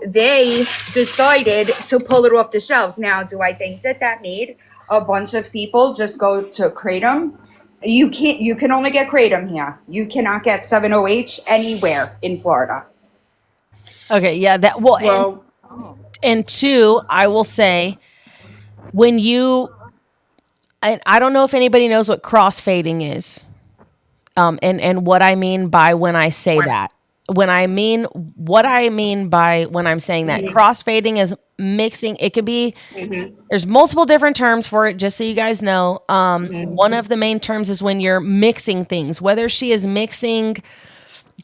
they decided to pull it off the shelves. Now, do I think that made a bunch of people just go to Kratom? You can only get Kratom here. You cannot get 7OH anywhere in Florida. Okay, yeah, that well, Well, and two, I will say when I don't know if anybody knows what crossfading is. And what I mean by when I say that. What I mean by when I'm saying that crossfading is mixing. It could be there's multiple different terms for it, just so you guys know. One of the main terms is when you're mixing things, whether she is mixing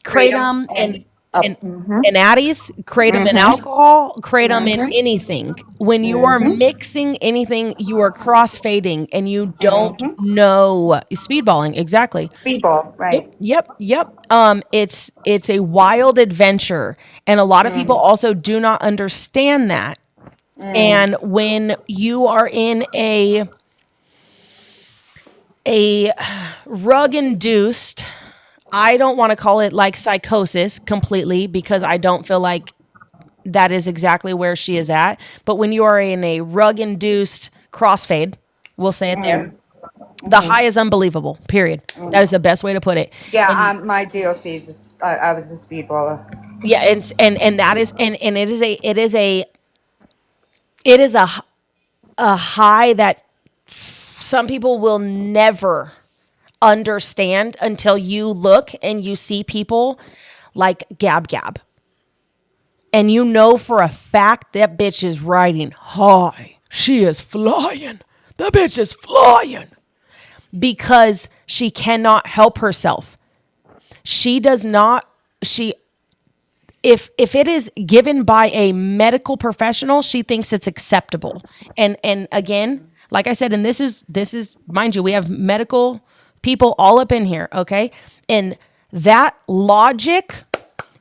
kratom and addies, kratom and alcohol, kratom and anything. When you are mixing anything, you are crossfading and you don't know speedballing. Exactly. People, right? Yep. It's a wild adventure, and a lot of people also do not understand that. And when you are in a rug induced, I don't want to call it like psychosis completely because I don't feel like that is exactly where she is at. But when you are in a rug induced crossfade, we'll say it there. The high is unbelievable. Period. That is the best way to put it. Yeah, my DOCs is I was a speedballer. Yeah, and that is and it is a high that some people will never understand until you look and you see people like Gab Gab. And you know for a fact that bitch is riding high. She is flying. The bitch is flying. Because she cannot help herself. She does not, if it is given by a medical professional, she thinks it's acceptable. And again, like I said, and this is mind you, we have medical people all up in here, okay? And that logic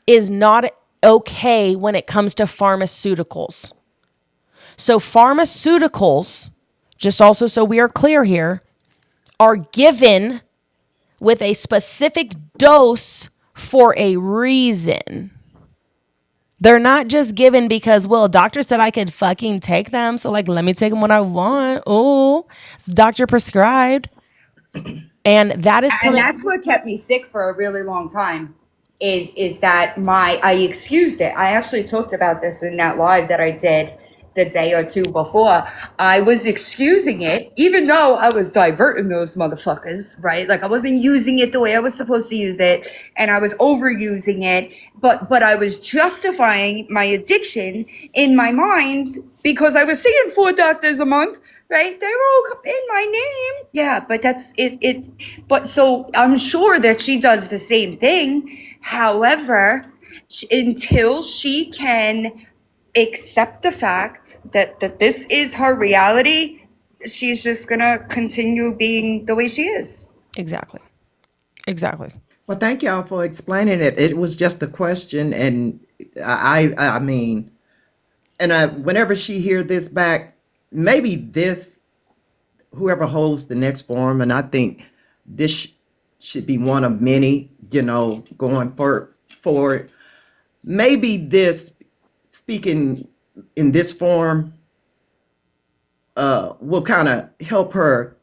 is not okay when it comes to pharmaceuticals. So pharmaceuticals, just also so we are clear here, are given with a specific dose for a reason. They're not just given because, well, a doctor said I could fucking take them. So, like, let me take them when I want. Oh, it's doctor prescribed. And that is And that's what kept me sick for a really long time. Is that I excused it. I actually talked about this in that live that I did the day or two before. I was excusing it, even though I was diverting those motherfuckers, right? Like I wasn't using it the way I was supposed to use it, and I was overusing it. But I was justifying my addiction in my mind because I was seeing 4 doctors a month. Right? They're all in my name. Yeah, but that's it. But so I'm sure that she does the same thing. However, until she can accept the fact that this is her reality, she's just going to continue being the way she is. Exactly. well, thank y'all for explaining it. It was just a question, and I mean, and whenever she hear this back, maybe this whoever holds the next forum, and I think this should be one of many, going forward. Maybe this speaking in this form will kind of help her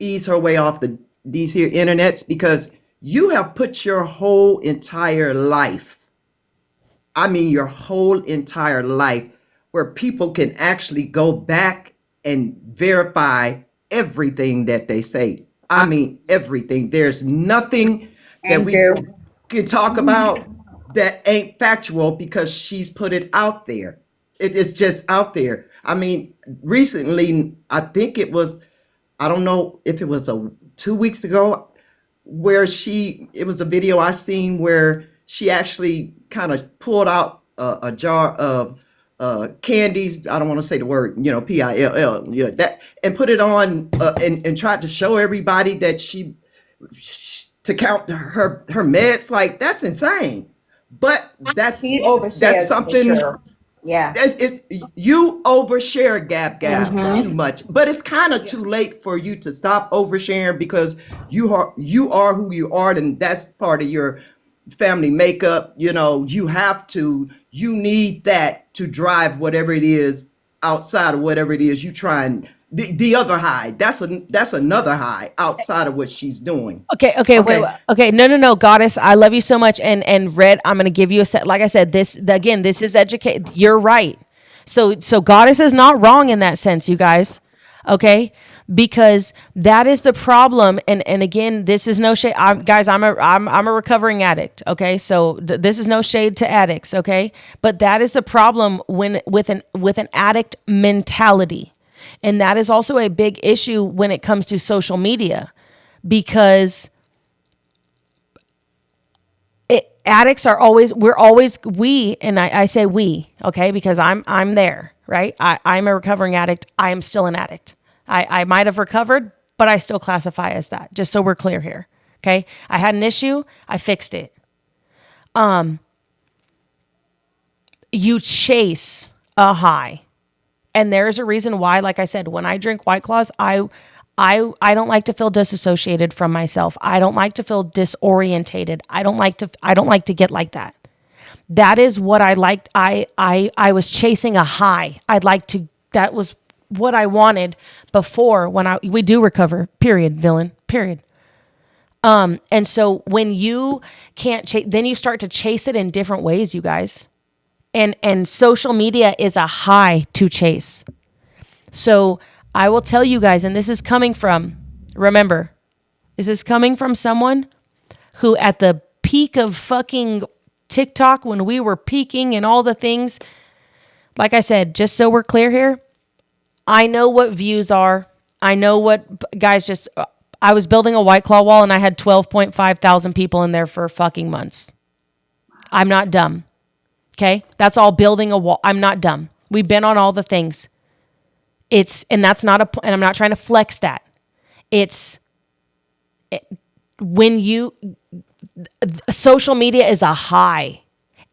ease her way off these here internets, because you have put your whole entire life, I mean your whole entire life, where people can actually go back and verify everything that they say. I mean everything. There's nothing that we can talk about that ain't factual because she's put it out there. It's just out there. I mean, recently, I think it was, I don't know if it was 2 weeks ago, where it was a video I seen where she actually kind of pulled out a jar of candies. I don't want to say the word, PILL, that, and put it on and tried to show everybody that she to count her meds. Like, that's insane. But that's something. Sure. Yeah, It's you overshare, Gab too much, but it's kind of too late for you to stop oversharing, because you are who you are, and that's part of your family makeup. You need that to drive whatever it is outside of whatever it is you try and the other high. That's another high outside of what she's doing. Okay, wait, Okay. okay, no, goddess, I love you so much, and Red, I'm gonna give you a set. Like I said, this is educate. You're right. So goddess is not wrong in that sense, you guys. Okay, because that is the problem, and again, this is no shade. Guys, I'm a recovering addict. Okay, so this is no shade to addicts. Okay, but that is the problem when with an addict mentality, and that is also a big issue when it comes to social media because addicts are always and I say we, okay, because I'm there, right? I'm a recovering addict. I am still an addict. I might have recovered, but I still classify as that, just so we're clear here. Okay. I had an issue, I fixed it. You chase a high. And there's a reason why, like I said, when I drink White Claws, I don't like to feel disassociated from myself. I don't like to feel disorientated. I don't like to get like that. That is what I liked. I was chasing a high. That was what I wanted before we do recover, period, villain, period. And so when you can't chase, then you start to chase it in different ways, you guys. And social media is a high to chase. So I will tell you guys, and this is coming from, remember, this is coming from someone who at the peak of fucking TikTok, when we were peaking and all the things, like I said, just so we're clear here, I know what views are. I know what, guys, I was building a White Claw wall and I had 12.5 thousand people in there for fucking months. I'm not dumb. Okay? That's all building a wall. I'm not dumb. We've been on all the things. And I'm not trying to flex that. Social media is a high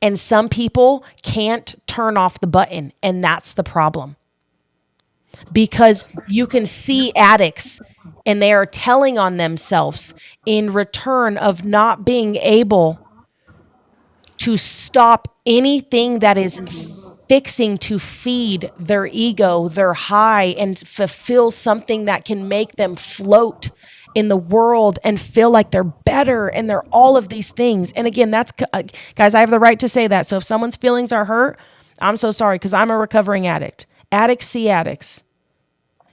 and some people can't turn off the button. And that's the problem. Because you can see addicts and they are telling on themselves in return of not being able to stop anything that is fixing to feed their ego, their high, and fulfill something that can make them float in the world and feel like they're better and they're all of these things. And again, that's, guys, I have the right to say that. So if someone's feelings are hurt, I'm so sorry because I'm a recovering addict. Addicts see addicts.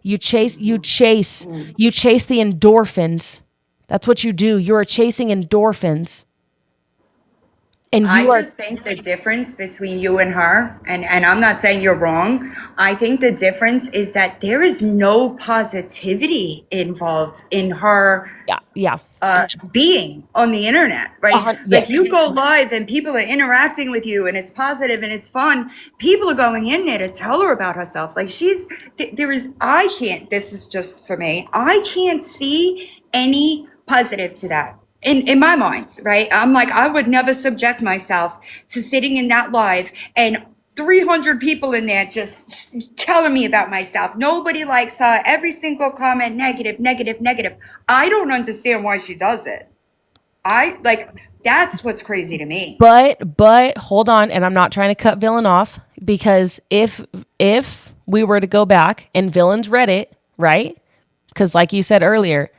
You chase the endorphins. That's what you do. You're chasing endorphins. And I just think the difference between you and her, and I'm not saying you're wrong, I think the difference is that there is no positivity involved in her yeah. being on the internet, right? Like Yes. you go live and people are interacting with you and it's positive and it's fun. People are going in there to tell her about herself. Like this is just for me, I can't see any positive to that. In my mind, right? I'm like, I would never subject myself to sitting in that live and 300 people in there just telling me about myself. Nobody likes her. Every single comment, negative, negative, negative. I don't understand why she does it. That's what's crazy to me. But hold on, and I'm not trying to cut Villain off because if we were to go back and Villain's read it, right? Because like you said earlier,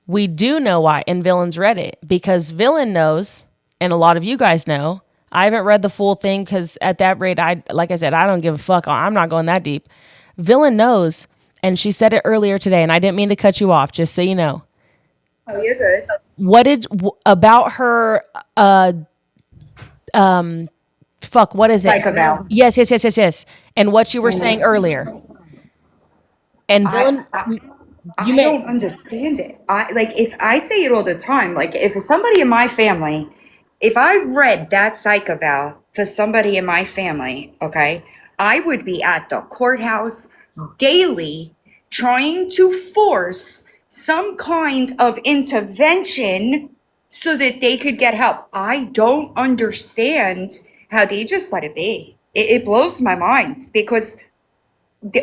we do know why, and Villain's read it because Villain knows, and a lot of you guys know. I haven't read the full thing because at that rate, like I said, I don't give a fuck. I'm not going that deep. Villain knows, and she said it earlier today, and I didn't mean to cut you off, just so you know. Oh, you're good. About her, what is it? Psychoval. Yes. And what you were saying earlier. And Villain... I don't understand it. If I say it all the time, like if somebody in my family, if I read that psychoval for somebody in my family, okay, I would be at the courthouse daily trying to force some kind of intervention so that they could get help. I don't understand how they just let it be. It blows my mind because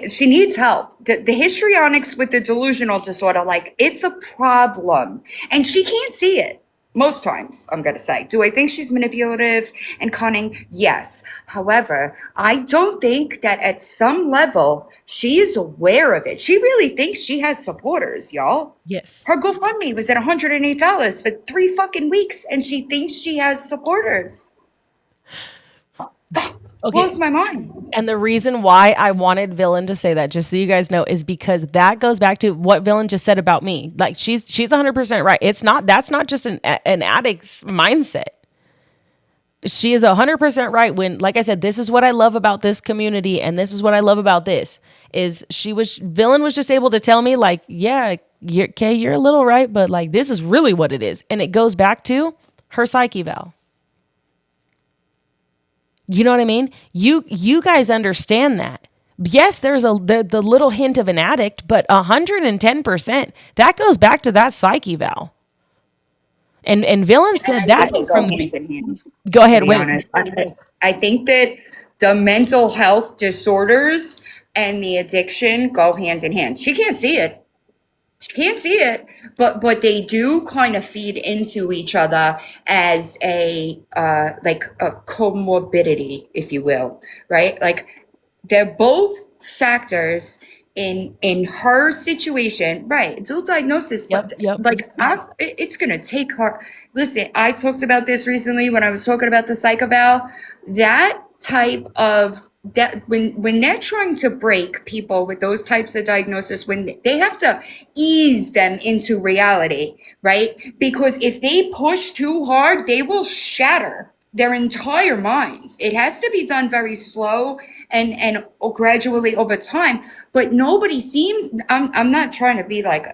she needs help. The histrionics with the delusional disorder, like it's a problem and she can't see it. Most times, I'm going to say. Do I think she's manipulative and cunning? Yes. However, I don't think that at some level she is aware of it. She really thinks she has supporters, y'all. Yes. Her GoFundMe was at $108 for 3 fucking weeks, and she thinks she has supporters. Okay. Blows my mind. And the reason why I wanted Villain to say that, just so you guys know, is because that goes back to what Villain just said about me. Like she's 100% right. That's not just an addict's mindset. She is 100% right when, like I said, this is what I love about this community, and this is what I love about this is Villain was just able to tell me like, yeah, you're a little right, but like this is really what it is, and it goes back to her psyche val. You know what I mean? You guys understand that. Yes, there's the little hint of an addict, but 110%, that goes back to that psyche val. And Villain said that from the hand. Go ahead, To be wait. honest, I think that the mental health disorders and the addiction go hand in hand. She can't see it. She can't see it, but they do kind of feed into each other as a like a comorbidity, if you will, right? Like they're both factors in her situation, right? Dual diagnosis, but Yep. like it's gonna take her. Listen, I talked about this recently when I was talking about the psych eval. That type of that when they're trying to break people with those types of diagnosis, when they have to ease them into reality, right? Because if they push too hard, they will shatter their entire minds. It has to be done very slow and gradually over time. But nobody seems. I'm not trying to be like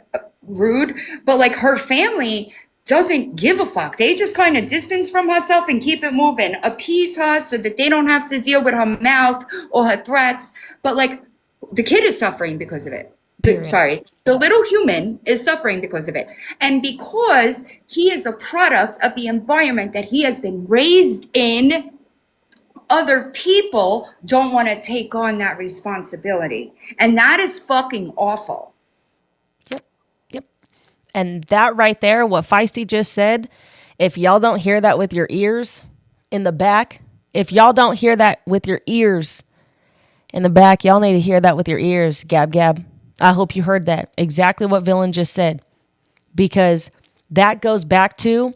rude, but like her family doesn't give a fuck. They just kind of distance from herself and keep it moving, appease her so that they don't have to deal with her mouth or her threats. But like the kid is suffering because of it. The little human is suffering because of it. And because he is a product of the environment that he has been raised in, other people don't want to take on that responsibility. And that is fucking awful. Yep. And that right there, what Feisty just said, if y'all don't hear that with your ears in the back, if y'all don't hear that with your ears in the back, y'all need to hear that with your ears, Gab Gab. I hope you heard that. Exactly what Villain just said. Because that goes back to,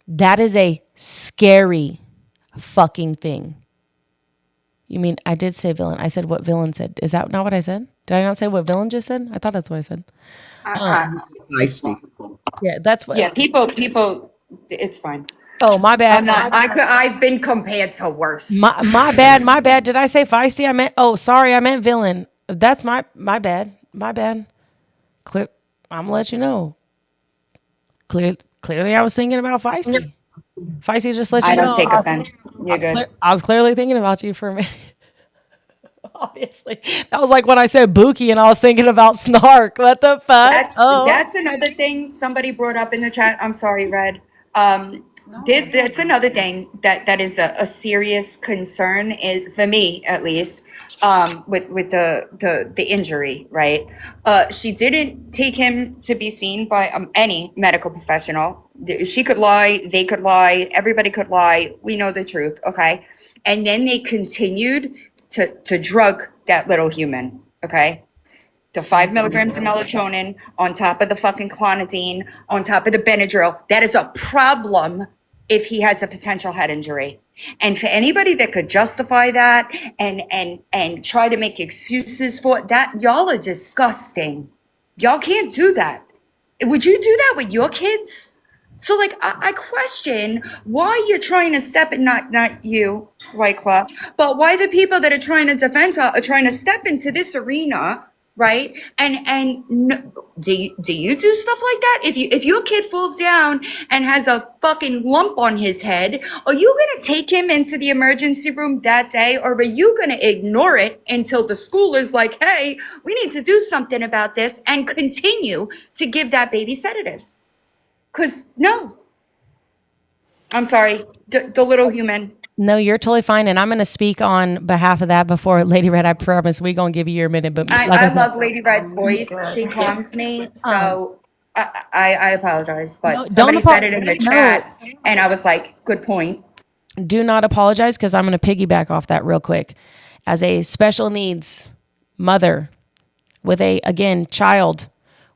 that is a scary fucking thing. You mean, I did say Villain. I said what Villain said. Is that not what I said? Did I not say what Villain just said? I thought that's what I said. Feisty. Yeah, that's what. Yeah, people, it's fine. Oh, my bad. I'm not, I've been compared to worse. My bad. Did I say Feisty? I meant, oh, sorry, I meant Villain. That's my bad. My bad. I'm gonna let you know. Clearly, I was thinking about Feisty. Feisty just let you know. I don't take offense. You're good. I was clearly thinking about you for a minute. Obviously, that was like when I said Buki and I was thinking about Snark. What the fuck? That's another thing somebody brought up in the chat. I'm sorry, Red. That's another thing that is a serious concern, is for me at least, with the injury, right? She didn't take him to be seen by any medical professional. She could lie, they could lie, everybody could lie. We know the truth, okay? And then they continued to drug that little human, okay? The 5 milligrams of melatonin on top of the fucking clonidine, on top of the Benadryl. That is a problem if he has a potential head injury. And for anybody that could justify that and try to make excuses for that, y'all are disgusting. Y'all can't do that. Would you do that with your kids? So like I question why you're trying to step in, not you, White Claw, but why the people that are trying to defend her are trying to step into this arena, right? And do you do stuff like that? If your kid falls down and has a fucking lump on his head, are you gonna take him into the emergency room that day, or are you gonna ignore it until the school is like, hey, we need to do something about this, and continue to give that baby sedatives? Because no, I'm sorry, the little human. No, you're totally fine. And I'm going to speak on behalf of that before Lady Red. I promise we're going to give you your minute. But I love Lady Red's voice. She calms me. So I apologize, No, but don't somebody said it in the apologize. No, chat, and I was like, good point. do not apologize, because I'm going to piggyback off that real quick. As a special needs mother with a, again, child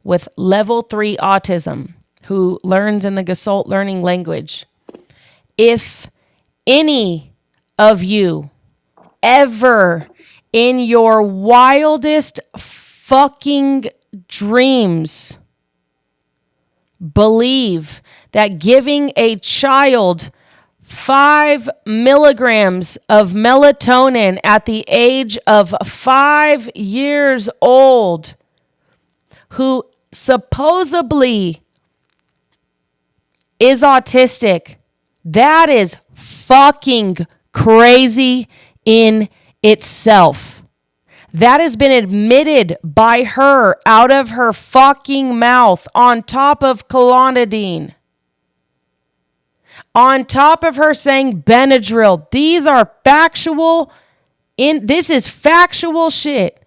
with level 3 autism who learns in the Gestalt learning language, if any of you ever in your wildest fucking dreams believe that giving a child 5 milligrams of melatonin at the age of 5 years old, who supposedly is autistic, that is fucking crazy in itself. That has been admitted by her out of her fucking mouth, on top of clonidine, on top of her saying Benadryl. These are factual. This is factual shit.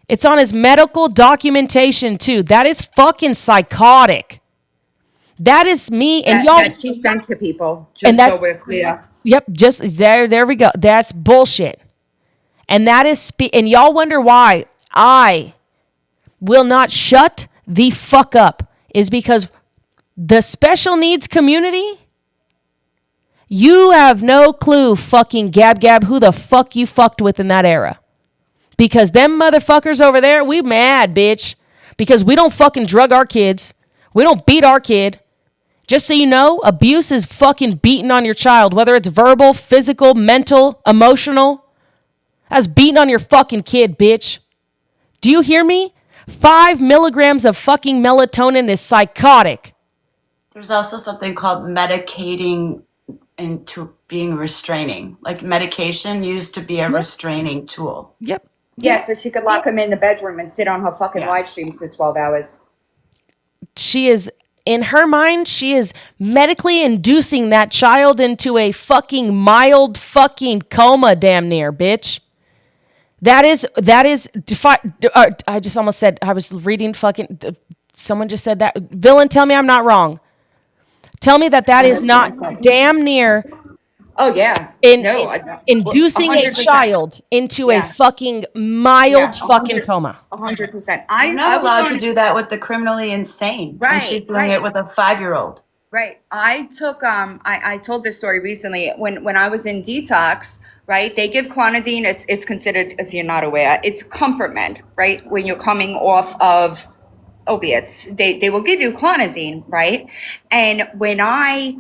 It's on his medical documentation too. That is fucking psychotic. That is me and y'all. That she sent to people, And just so that, we're clear. yep, just there we go. That's bullshit. And that is, and y'all wonder why I will not shut the fuck up, is because the special needs community, you have no clue, fucking gab, who the fuck you fucked with in that era. Because them motherfuckers over there, we mad, bitch. Because we don't fucking drug our kids. We don't beat our kid. Just so you know, abuse is fucking beating on your child, whether it's verbal, physical, mental, emotional. That's beating on your fucking kid, bitch. Do you hear me? 5 milligrams of fucking melatonin is psychotic. There's also something called medicating into being restraining. Like medication used to be a restraining tool. Yep. Yeah, so she could lock him in the bedroom and sit on her fucking live streams for 12 hours. She is, in her mind, she is medically inducing that child into a fucking mild fucking coma, damn near, bitch. That is, I just almost said, I was reading fucking, someone just said that. Villain, tell me I'm not wrong. Tell me that is not damn near Oh, yeah. inducing a 100%. child into a Yeah. fucking mild fucking coma. 100%. You're not allowed to do that with the criminally insane. Right, And she's doing right. it with a 5-year-old. Right. I took I told this story recently when I was in detox, right? They give clonidine, it's considered, if you're not aware, it's comfort med, right? When you're coming off of opiates, they will give you clonidine, right? And when I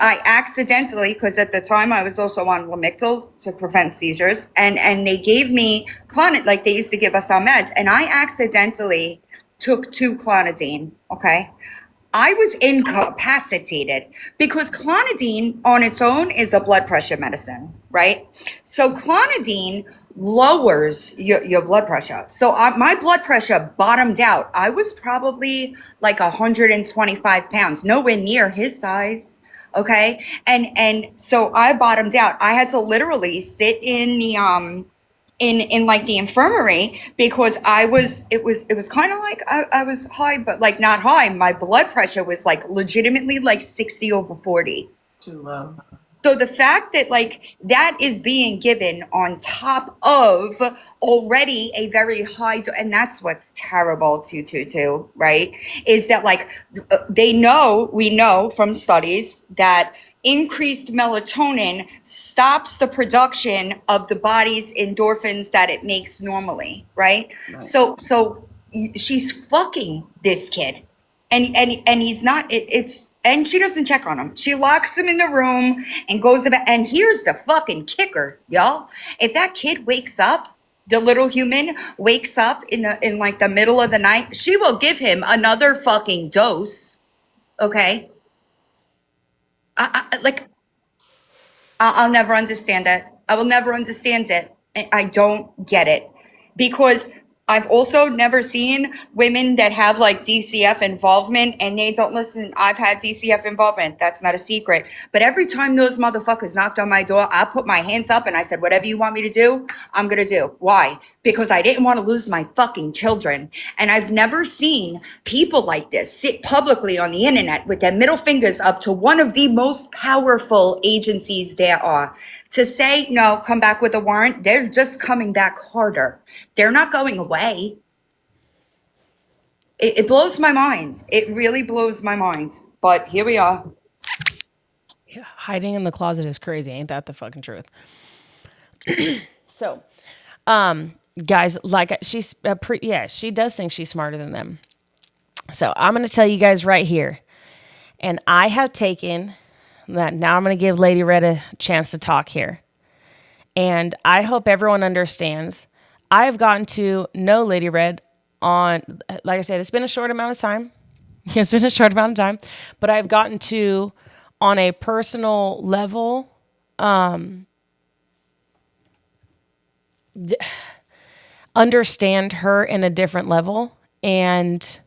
accidentally, because at the time I was also on Lamictal to prevent seizures, and they gave me clonidine, like they used to give us our meds, and I accidentally took 2 clonidine, okay? I was incapacitated because clonidine on its own is a blood pressure medicine, right? So clonidine lowers your blood pressure. So my blood pressure bottomed out. I was probably like 125 pounds, nowhere near his size. Okay. And so I bottomed out. I had to literally sit in the, in like the infirmary because it was kind of like I was high, but like not high. My blood pressure was like legitimately like 60/40. Too low. So the fact that like that is being given on top of already a very high, and that's what's terrible too, right? Is that like we know from studies that increased melatonin stops the production of the body's endorphins that it makes normally, right? So she's fucking this kid, and he's not. And she doesn't check on him. She locks him in the room and goes about. And here's the fucking kicker, y'all. If that kid wakes up, the little human wakes up in like the middle of the night, she will give him another fucking dose. Okay. I'll never understand it. I will never understand it. I don't get it because I've also never seen women that have like DCF involvement and they don't listen. I've had DCF involvement. That's not a secret. But every time those motherfuckers knocked on my door, I put my hands up and I said, whatever you want me to do, I'm going to do. Why? because I didn't want to lose my fucking children. And I've never seen people like this sit publicly on the internet with their middle fingers up to one of the most powerful agencies there are to say, no, come back with a warrant. They're just coming back harder. They're not going away. It blows my mind. It really blows my mind. But here we are. Hiding in the closet is crazy. Ain't that the fucking truth? So, guys, like she's she does think she's smarter than them. So I'm going to tell you guys right here. And I have taken that. Now I'm going to give Lady Red a chance to talk here. And I hope everyone understands. I have gotten to know Lady Red on, like I said, it's been a short amount of time. But I've gotten to, on a personal level, understand her in a different level. And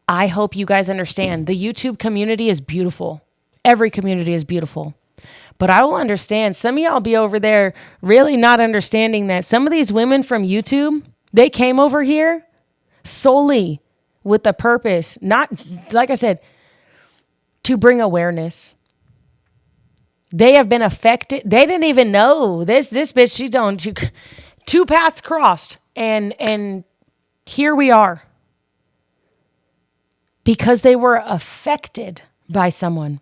I hope you guys understand. The YouTube community is beautiful. Every community is beautiful. But I will understand. Some of y'all be over there really not understanding that some of these women from YouTube, they came over here solely with the purpose, not, like I said, to bring awareness. They have been affected. They didn't even know this bitch. She don't. Two paths crossed, and here we are because they were affected by someone.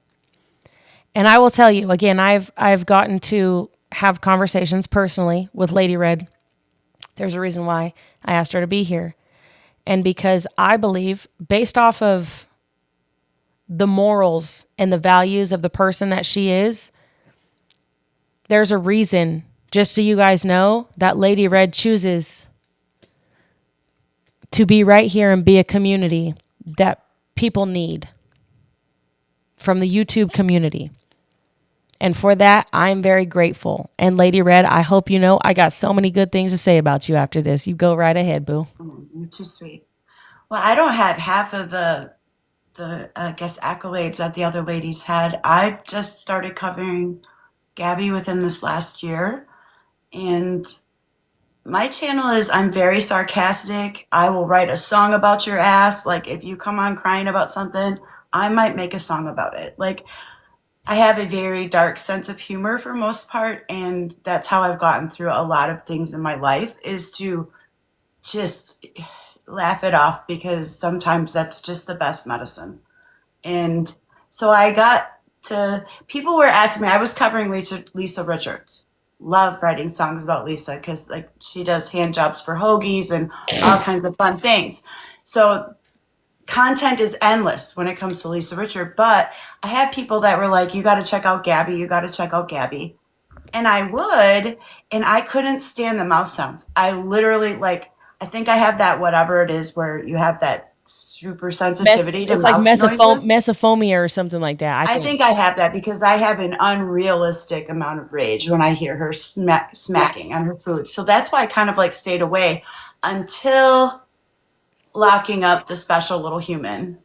And I will tell you again, I've gotten to have conversations personally with Lady Red. There's a reason why I asked her to be here, and because I believe, based off of the morals and the values of the person that she is, there's a reason, just so you guys know, that Lady Red chooses to be right here and be a community that people need from the YouTube community. And for that, I'm very grateful. And Lady Red, I hope you know I got so many good things to say about you after this. You go right ahead, boo. You're too sweet. Well, I don't have half of the I guess accolades that the other ladies had. I've just started covering Gabby within this last year, and my channel is, I'm very sarcastic. I will write a song about your ass. Like, if you come on crying about something, I might make a song about it. Like, I have a very dark sense of humor for most part, and that's how I've gotten through a lot of things in my life, is to just laugh it off, because sometimes that's just the best medicine. And so I got to, people were asking me, I was covering Lisa Richards. Love writing songs about Lisa, because like she does hand jobs for hoagies and all kinds of fun things. So content is endless when it comes to Lisa Richard. But I had people that were like, you got to check out Gabby. You got to check out Gabby. And I would, and I couldn't stand the mouth sounds. I literally, like, I think I have that, whatever it is, where you have that super sensitivity to it's like mouth noises. mesophomia or something like that. I think I have that because I have an unrealistic amount of rage when I hear her smacking on her food. So that's why I kind of like stayed away until locking up the special little human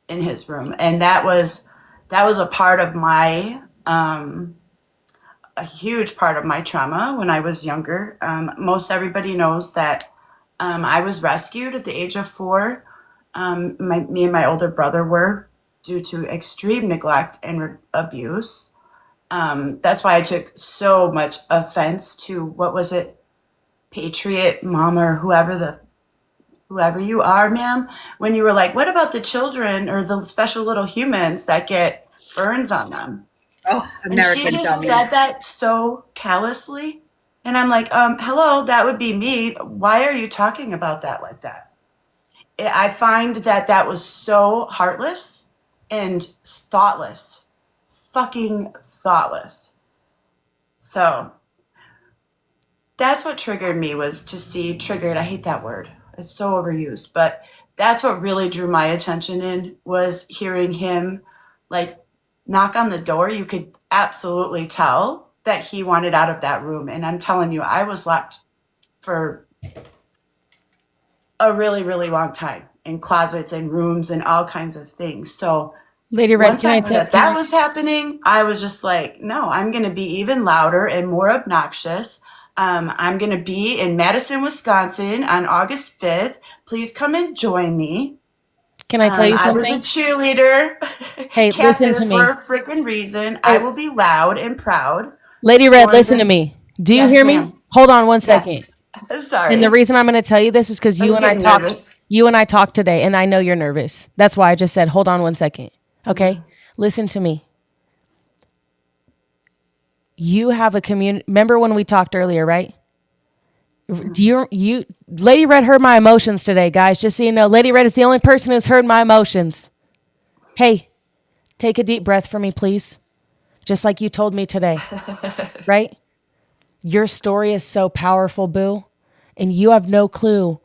in his room. And that was a part of my, a huge part of my trauma when I was younger. Most everybody knows that I was rescued at the age of 4. Me and my older brother were, due to extreme neglect and abuse. That's why I took so much offense to, what was it, Patriot Mom, or whoever you are, ma'am, when you were like, what about the children or the special little humans that get burns on them? Oh, And she just said that so callously. And I'm like, hello, that would be me. Why are you talking about that like that? I find that was so heartless and thoughtless. Fucking thoughtless. So that's what triggered me, was to see triggered. I hate that word. It's so overused. But that's what really drew my attention in, was hearing him like knock on the door. You could absolutely tell that he wanted out of that room. And I'm telling you, I was locked for a really, really long time in closets and rooms and all kinds of things. So Lady Red, once I heard that was happening, I was just like, no, I'm going to be even louder and more obnoxious. I'm going to be in Madison, Wisconsin on August 5th. Please come and join me. Can I tell you I was a something? cheerleader Hey, listen to captain for me. a freaking reason. I Hey, will be loud and proud Lady Red, for listen to this. me. Do you Yes, hear me? ma'am. Hold on one second. Yes. And the Sorry. reason I'm going to tell you this is because I'm getting nervous. you and I talked today, and I know you're nervous. That's why I just said, hold on one second. Okay? Listen to me. You have a community. Remember when we talked earlier, right? Do you, Lady Red heard my emotions today, guys. Just so you know, Lady Red is the only person who's heard my emotions. Hey, take a deep breath for me, please. Just like you told me today, right? Your story is so powerful, Boo. And you have no clue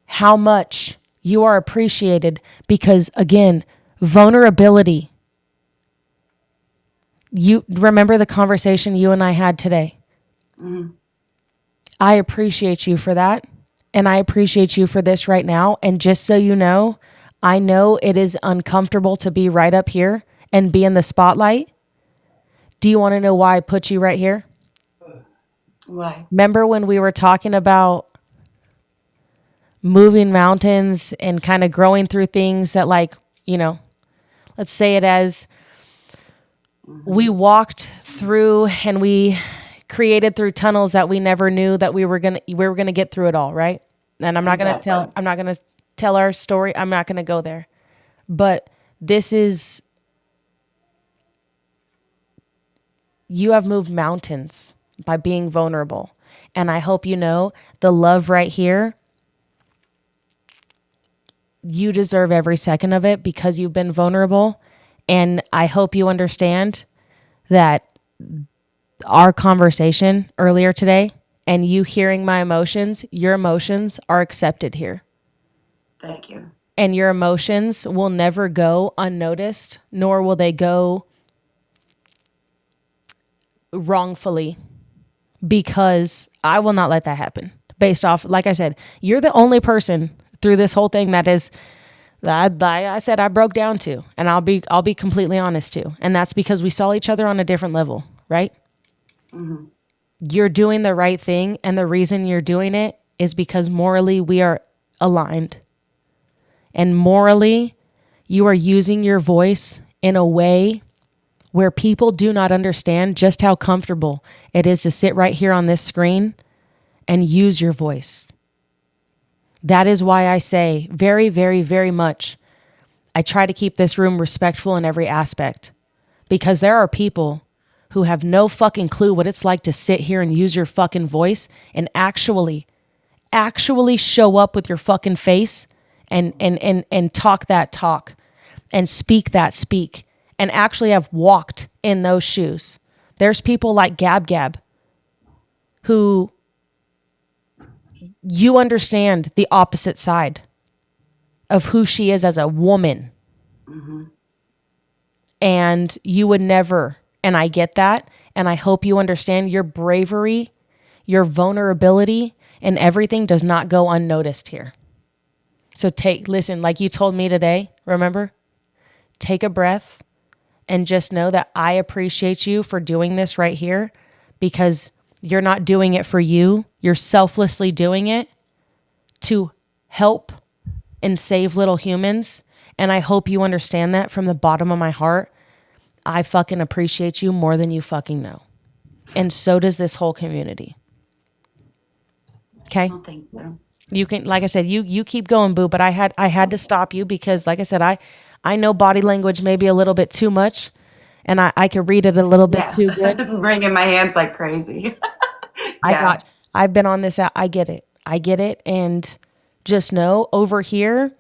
how much you are appreciated because, again, vulnerability. You remember the conversation you and I had today. I appreciate you for that. And I appreciate you for this right now. And just so you know, I know it is uncomfortable to be right up here and be in the spotlight. Do you want to know why I put you right here? Why? Remember when we were talking about moving mountains and kind of growing through things that, like, let's say it as we walked through and we created through tunnels that we never knew that we were gonna get through it all, right? And Exactly. I'm not gonna tell our story. I'm not gonna go there. But this is, you have moved mountains by being vulnerable. And I hope you know the love right here, you deserve every second of it because you've been vulnerable. And I hope you understand that our conversation earlier today and you hearing my emotions, your emotions are accepted here. Thank you. And your emotions will never go unnoticed, nor will they go wrongfully, because I will not let that happen. Based off, like I said, you're the only person through this whole thing that I said I broke down to, and I'll be completely honest too, and that's because we saw each other on a different level, right? You're doing the right thing, and the reason you're doing it is because morally we are aligned, and morally you are using your voice in a way where people do not understand just how comfortable it is to sit right here on this screen and use your voice. That is why I say very, very, very much, I try to keep this room respectful in every aspect, because there are people who have no fucking clue what it's like to sit here and use your fucking voice and actually show up with your fucking face and talk that talk and speak that speak and actually have walked in those shoes. There's people like Gab Gab who, you understand the opposite side of who she is as a woman. And you would never, and I get that, and I hope you understand your bravery, your vulnerability, and everything does not go unnoticed here. So listen, like you told me today, remember? Take a breath and just know that I appreciate you for doing this right here, because you're not doing it for you. You're selflessly doing it to help and save little humans. And I hope you understand that from the bottom of my heart. I fucking appreciate you more than you fucking know. And so does this whole community. Okay? Well, thank you. You can, like I said, you keep going, Boo, but I had to stop you because, like I said, I know body language maybe a little bit too much, and I could read it a little bit Yeah. too good. Bringing my hands like crazy. Yeah. I've been on this. I get it. I get it. And just know over here,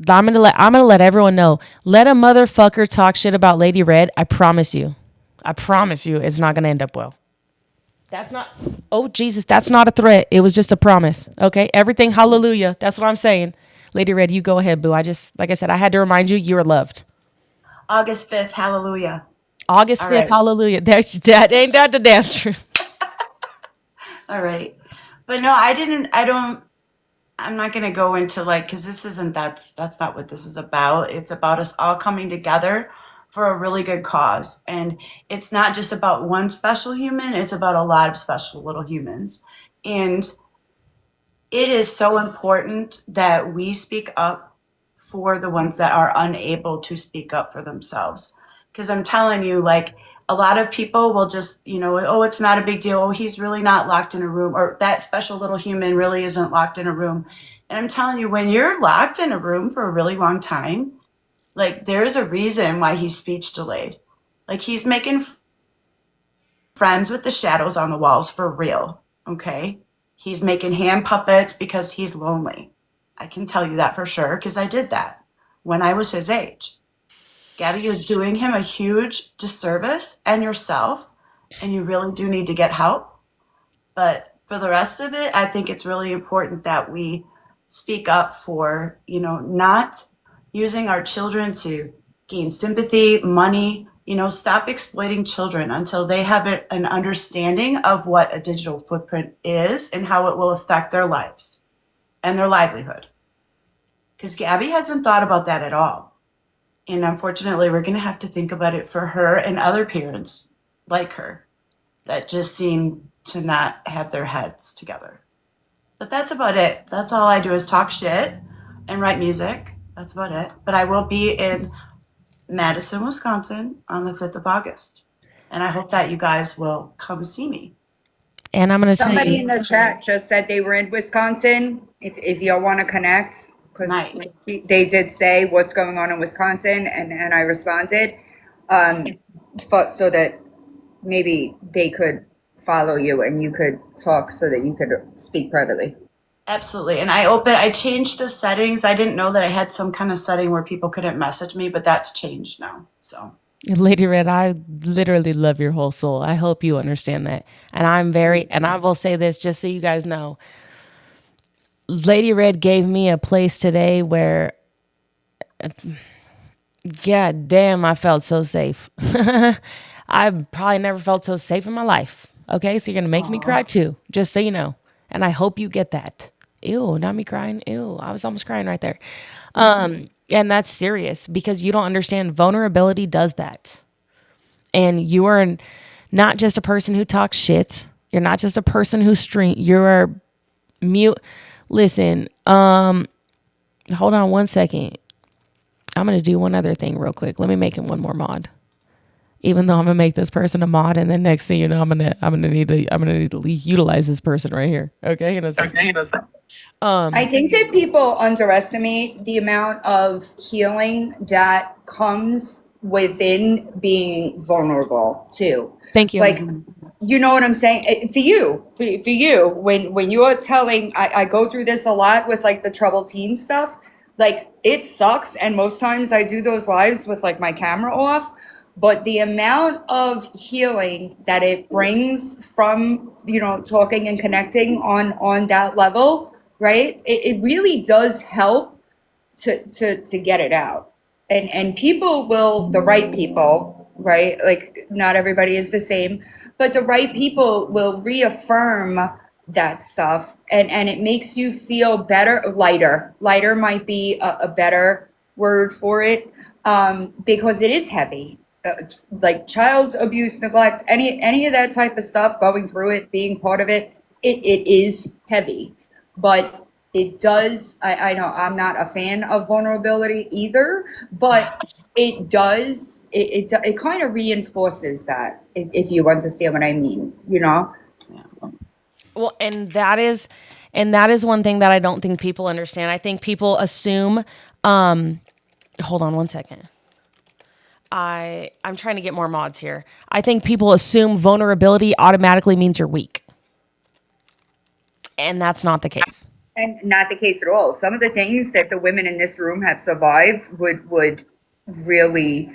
I'm gonna let everyone know. Let a motherfucker talk shit about Lady Red. I promise you, it's not gonna end up well. That's not. Oh Jesus, that's not a threat. It was just a promise. Okay, everything. Hallelujah. That's what I'm saying. Lady Red, you go ahead, boo. Like I said, I had to remind you, you are loved. August 5th. Hallelujah. August All 5th, right. hallelujah. That ain't that the damn truth. All right. But no, I'm not going to go into like, because this isn't, that's not what this is about. It's about us all coming together for a really good cause. And it's not just about one special human, it's about a lot of special little humans. And it is so important that we speak up for the ones that are unable to speak up for themselves. Because I'm telling you, like, a lot of people will just, oh, it's not a big deal. Oh, he's really not locked in a room, or that special little human really isn't locked in a room. And I'm telling you, when you're locked in a room for a really long time, like, there's a reason why he's speech delayed. Like, he's making friends with the shadows on the walls for real, okay? He's making hand puppets because he's lonely. I can tell you that for sure because I did that when I was his age. Gabby, you're doing him a huge disservice and yourself, and you really do need to get help. But for the rest of it, I think it's really important that we speak up for, not using our children to gain sympathy, money. Stop exploiting children until they have an understanding of what a digital footprint is and how it will affect their lives and their livelihood. Because Gabby hasn't thought about that at all. And unfortunately, we're going to have to think about it for her and other parents like her that just seem to not have their heads together. But that's about it. That's all I do is talk shit and write music. That's about it. But I will be in Madison, Wisconsin on the 5th of August. And I hope that you guys will come see me. And I'm going to tell Somebody you, in the chat just said they were in Wisconsin. If y'all want to connect, because Nice. they did say what's going on in Wisconsin, and I responded, so that maybe they could follow you and you could talk so that you could speak privately. Absolutely. And I changed the settings. I didn't know that I had some kind of setting where people couldn't message me, but that's changed now. So Lady Red, I literally love your whole soul. I hope you understand that. And I will say this just so you guys know. Lady Red gave me a place today where, god damn, I felt so safe. I probably never felt so safe in my life. Okay, so you're gonna make me cry too, just so you know. And I hope you get that. Ew, not me crying. Ew, I was almost crying right there. And that's serious because you don't understand vulnerability does that. And you are not just a person who talks shit. You're not just a person who you're mute. Listen, hold on one second. I'm going to do one other thing real quick. Let me make him one more mod. Even though I'm going to make this person a mod, and then next thing you know, I'm going to need to utilize this person right here. Okay, in a second. I think that people underestimate the amount of healing that comes within being vulnerable too. Thank you. Like, you know what I'm saying? For you, when you're telling, I go through this a lot with like the troubled teen stuff. Like, it sucks, and most times I do those lives with like my camera off. But the amount of healing that it brings from talking and connecting on that level, right? It really does help to get it out. And people will, the right people, right? Like, not everybody is the same, but the right people will reaffirm that stuff, and it makes you feel better. Lighter might be a better word for it, because it is heavy. Like child abuse, neglect, any of that type of stuff, going through it, being part of it, it is heavy. But it does, I know I'm not a fan of vulnerability either, but it does, it kind of reinforces that, if you understand what I mean, Well, and that is one thing that I don't think people understand. I think people assume. Hold on one second. I'm trying to get more mods here. I think people assume vulnerability automatically means you're weak, and that's not the case. And not the case at all. Some of the things that the women in this room have survived would really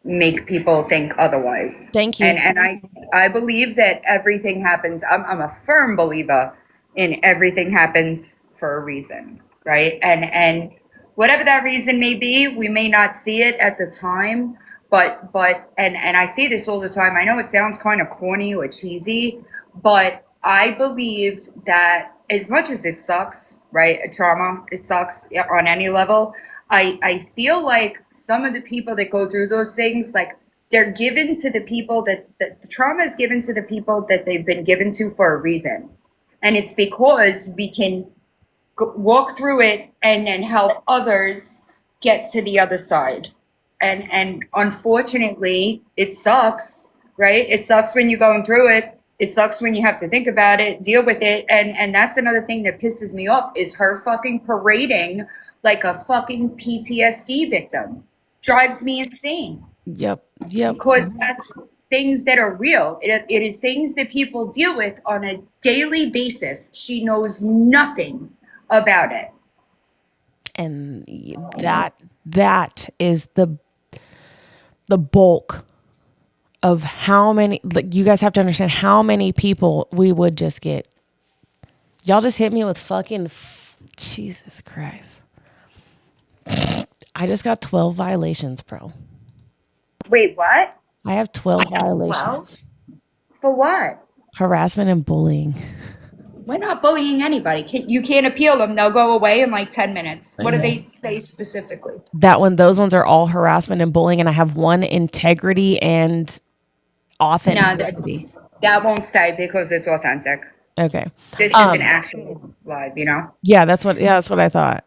make people think otherwise. Thank you. And I believe that everything happens. I'm a firm believer in everything happens for a reason, right? And whatever that reason may be, we may not see it at the time, but and I say this all the time. I know it sounds kind of corny or cheesy, but I believe that as much as it sucks, right? Trauma, it sucks on any level. I feel like some of the people that go through those things, like they're given to the people that the trauma is given to the people that they've been given to for a reason. And it's because we can walk through it and then help others get to the other side. And unfortunately, it sucks, right? It sucks when you're going through it. It sucks when you have to think about it, deal with it. And that's another thing that pisses me off is her fucking parading like a fucking PTSD victim. Drives me insane Yep. because that's things that are real. It is things that people deal with on a daily basis. She knows nothing about it. And that is the bulk of how many, like, you guys have to understand how many people we would just get. Y'all just hit me with fucking Jesus Christ. I just got 12 violations, bro. Wait, what? I have 12 Well, violations. For what? Harassment and bullying. We're not bullying anybody. You can't appeal them. They'll go away in like 10 minutes. What do know. they say specifically? Those ones are all harassment and bullying, and I have one integrity and authenticity. That won't stay because it's authentic. Okay. This is an actual live, you know? Yeah, that's what I thought.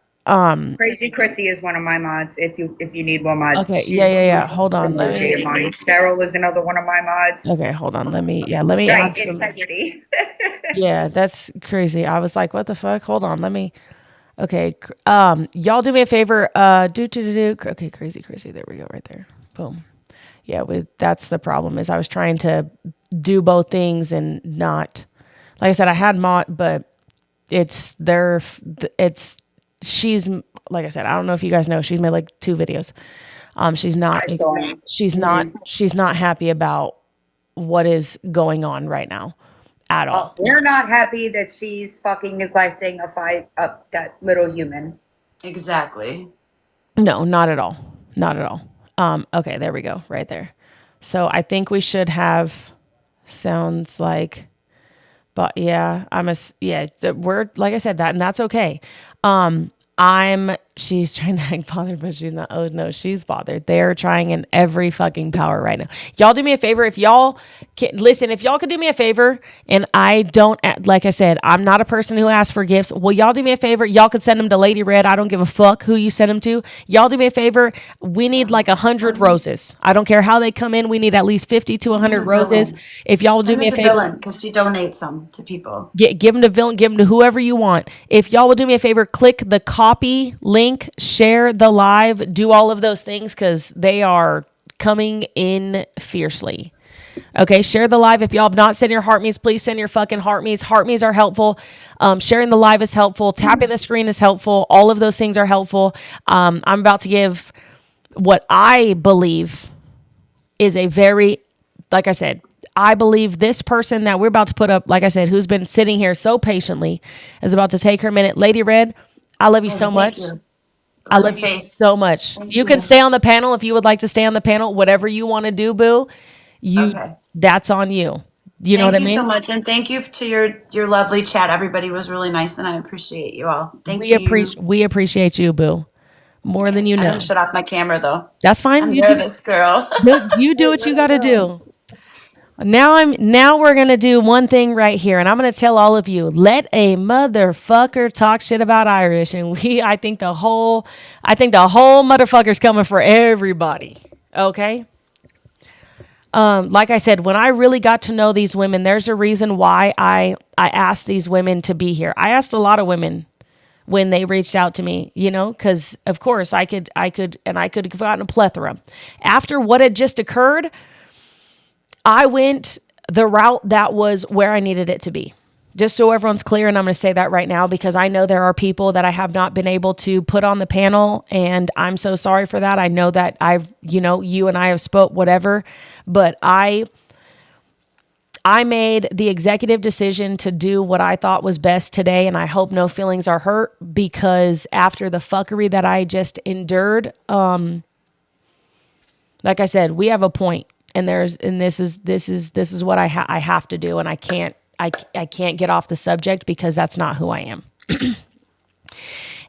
Crazy Chrissy is one of my mods. If you need more mods, Okay. she's Yeah. Hold on. Let me, Cheryl is another one of my mods. okay, hold on. Let me add Right, some. integrity. Yeah, that's crazy. I was like, what the fuck? Hold on. Let me. Okay. Y'all do me a favor. Okay, crazy. There we go. Right there. Boom. Yeah, that's the problem is I was trying to do both things and not, like I said, I had mod, but she's, like I said, I don't know if you guys know, she's made like 2 videos. She's not, I saw it. she's not happy about what is going on right now at all. We're not happy that she's fucking neglecting that little human. exactly. No, not at all. Not at all. Okay, there we go. Right there. So I think we should have sounds like, but yeah, we're, like I said, that, and that's okay. She's trying to act bothered, but she's not. Oh no, she's bothered. They're trying in every fucking power right now. Y'all do me a favor. If y'all can listen, if y'all could do me a favor, and I don't, like I said, I'm not a person who asks for gifts. Well, y'all do me a favor. Y'all could send them to Lady Red. I don't give a fuck who you send them to. Y'all do me a favor. We need like 100 roses. I don't care how they come in. We need at least 50 to 100 roses. If y'all will do me a favor, because she donates them to people. give them to Villain, give them to whoever you want. If y'all will do me a favor, click the copy link, share the live, do all of those things because they are coming in fiercely. Okay, share the live. If y'all have not sent your heart me's, please send your fucking heart me's. Heart me's are helpful. Sharing the live is helpful. Tapping the screen is helpful. All of those things are helpful. I'm about to give what I believe is a very, like I said, I believe this person that we're about to put up, like I said, who's been sitting here so patiently, is about to take her minute. Lady Red, I love you so much. I love you so much. You can stay on the panel if you would like to stay on the panel. Whatever you want to do, boo. That's on you. You know what I mean? Thank you so much, and thank you to your lovely chat. Everybody was really nice, and I appreciate you all. Thank you. We appreciate you, boo. More than you know. I'm gonna shut off my camera though. That's fine. I'm You nervous, girl. you do what you got to do. Now we're going to do one thing right here, and I'm going to tell all of you, let a motherfucker talk shit about Irish, and I think the whole motherfucker's coming for everybody. Okay? Like I said, when I really got to know these women, there's a reason why I asked these women to be here. I asked a lot of women when they reached out to me, because of course I could have gotten a plethora. After what had just occurred, I went the route that was where I needed it to be. Just so everyone's clear, and I'm going to say that right now because I know there are people that I have not been able to put on the panel, and I'm so sorry for that. I know that you and I have spoke whatever, but I made the executive decision to do what I thought was best today, and I hope no feelings are hurt because after the fuckery that I just endured, like I said, we have a point. And this is what I have to do, and I can't get off the subject because that's not who I am.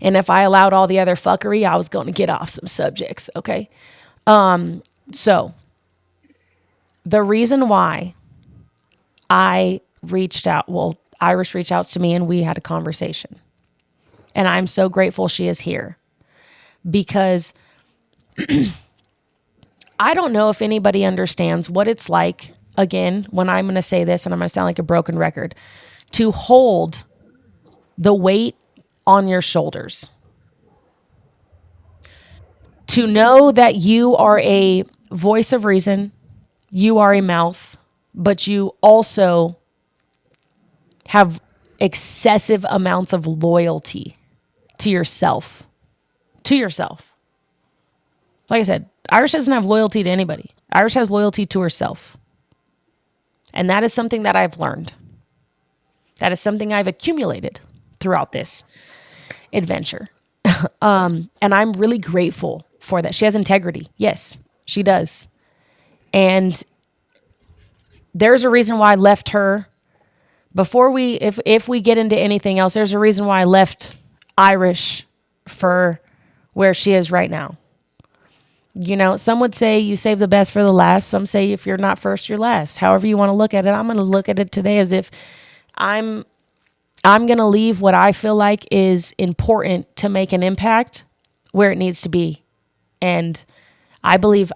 And if I allowed all the other fuckery, I was going to get off some subjects. Okay. So the reason why I reached out, well, Irish reached out to me and we had a conversation. And I'm so grateful she is here because I don't know if anybody understands what it's like, again, when I'm going to say this and I'm going to sound like a broken record, to hold the weight on your shoulders. To know that you are a voice of reason, you are a mouth, but you also have excessive amounts of loyalty to yourself. To yourself. Like I said, Irish doesn't have loyalty to anybody. Irish has loyalty to herself. And that is something that I've learned. That is something I've accumulated throughout this adventure. And I'm really grateful for that. She has integrity. Yes, she does. And there's a reason why I left her before if we get into anything else, there's a reason why I left Irish for where she is right now. You know, some would say you save the best for the last. Some say if you're not first, you're last. However you want to look at it, I'm going to look at it today as if I'm going to leave what I feel like is important to make an impact where it needs to be. And I believe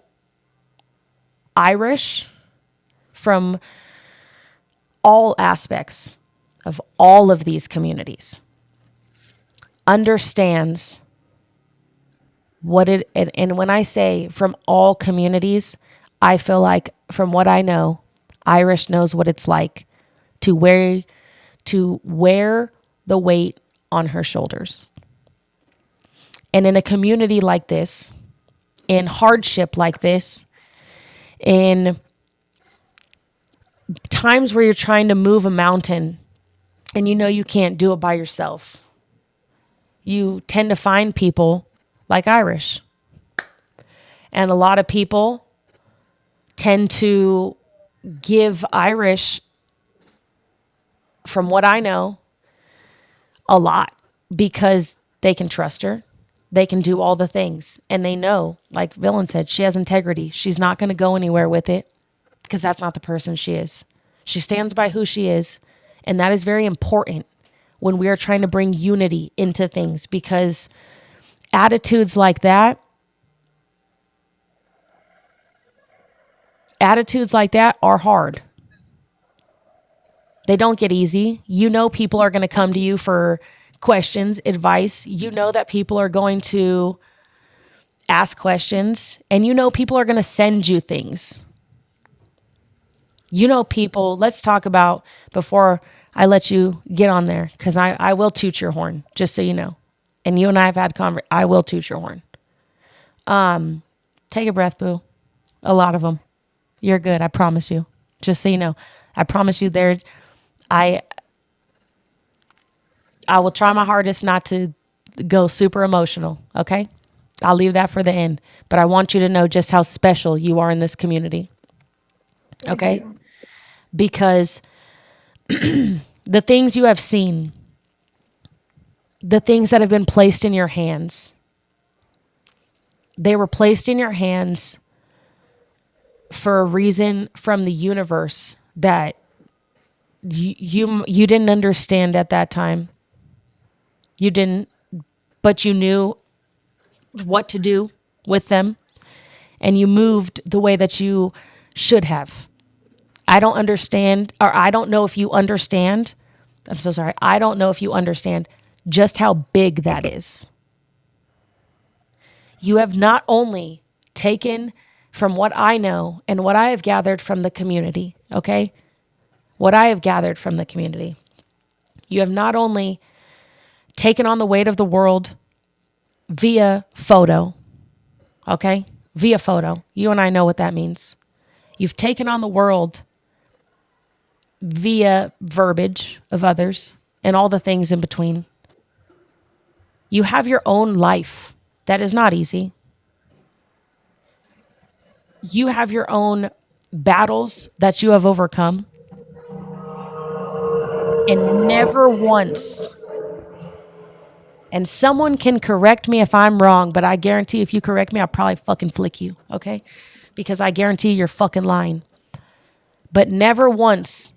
Irish, from all aspects of all of these communities, understands what it, and when I say from all communities, I feel like from what I know, Irish knows what it's like to wear the weight on her shoulders. And in a community like this, in hardship like this, in times where you're trying to move a mountain and you know you can't do it by yourself, you tend to find people like Irish. And a lot of people tend to give Irish, from what I know, a lot because they can trust her. They can do all the things. And they know, like Villain said, she has integrity. She's not going to go anywhere with it because that's not the person she is. She stands by who she is. And that is very important when we are trying to bring unity into things, because attitudes like that are hard. They don't get easy. You know, people are going to come to you for questions, advice. You know that people are going to ask questions, and you know people are going to send you things. You know, people, let's talk about, before I let you get on there, because I will toot your horn, just so you know. And you and I have had I will toot your horn. Take a breath, boo. A lot of them. You're good, I promise you. Just so you know. I promise you there, I will try my hardest not to go super emotional, okay? I'll leave that for the end. But I want you to know just how special you are in this community. Okay? Because the things you have seen, the things that have been placed in your hands, they were placed in your hands for a reason from the universe that you didn't understand at that time. You didn't, but you knew what to do with them, and you moved the way that you should have. I don't understand, or I don't know if you understand. I'm so sorry. I don't know if you understand just how big that is. You have not only taken, from what I know and what I have gathered from the community, okay? What I have gathered from the community. You have not only taken on the weight of the world via photo, okay? Via photo. You and I know what that means. You've taken on the world via verbiage of others and all the things in between. You have your own life. That is not easy. You have your own battles that you have overcome. And never once And someone can correct me if I'm wrong, but I guarantee if you correct me, I'll probably fucking flick you, okay? Because I guarantee you're fucking lying. But never once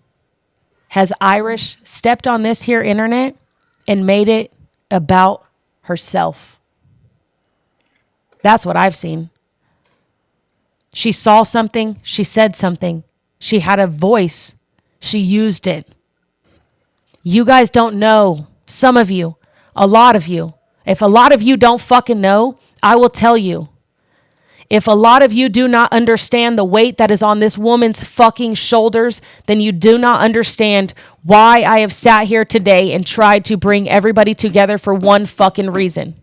has Irish stepped on this here internet and made it about herself. That's what I've seen. She saw something. She said something. She had a voice. She used it. You guys don't know. Some of you, a lot of you. If a lot of you don't fucking know, I will tell you. If a lot of you do not understand the weight that is on this woman's fucking shoulders, then you do not understand why I have sat here today and tried to bring everybody together for one fucking reason.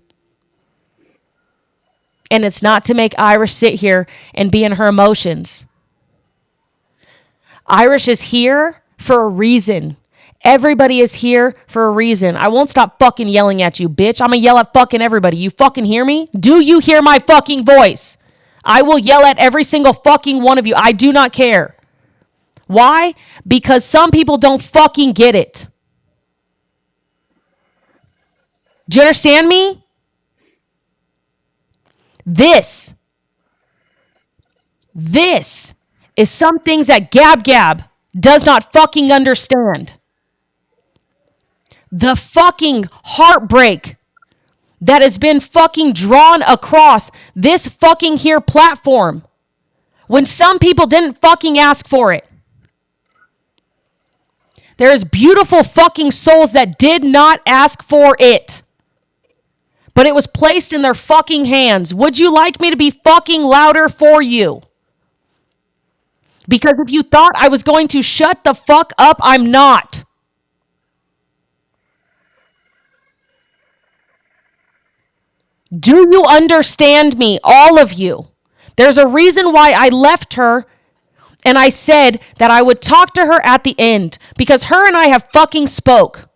And it's not to make Irish sit here and be in her emotions. Irish is here for a reason. Everybody is here for a reason. I won't stop fucking yelling at you, bitch. I'm gonna yell at fucking everybody. You fucking hear me? Do you hear my fucking voice? I will yell at every single fucking one of you. I do not care. Why? Because some people don't fucking get it. Do you understand me? This is some things that Gab does not fucking understand. The fucking heartbreak that has been fucking drawn across this fucking here platform when some people didn't fucking ask for it. There's beautiful fucking souls that did not ask for it, but it was placed in their fucking hands. Would you like me to be fucking louder for you? Because if you thought I was going to shut the fuck up, I'm not. Do you understand me, all of you? There's a reason why I left her and I said that I would talk to her at the end because her and I have fucking spoke.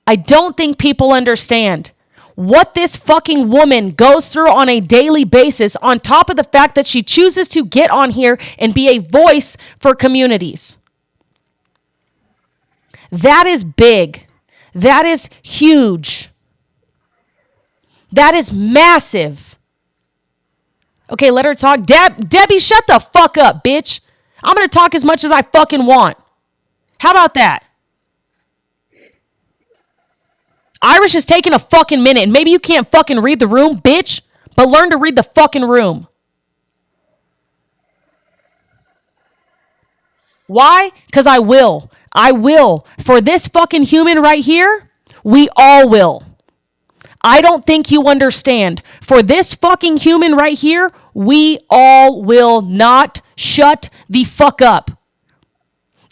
I don't think people understand what this fucking woman goes through on a daily basis, on top of the fact that she chooses to get on here and be a voice for communities. That is big. That is huge. That is massive. Okay, let her talk. Debbie, shut the fuck up, bitch. I'm going to talk as much as I fucking want. How about that? Irish is taking a fucking minute, and maybe you can't fucking read the room, bitch, but learn to read the fucking room. Why? Because I will. I will. For this fucking human right here, we all will. I don't think you understand. For this fucking human right here, we all will not shut the fuck up.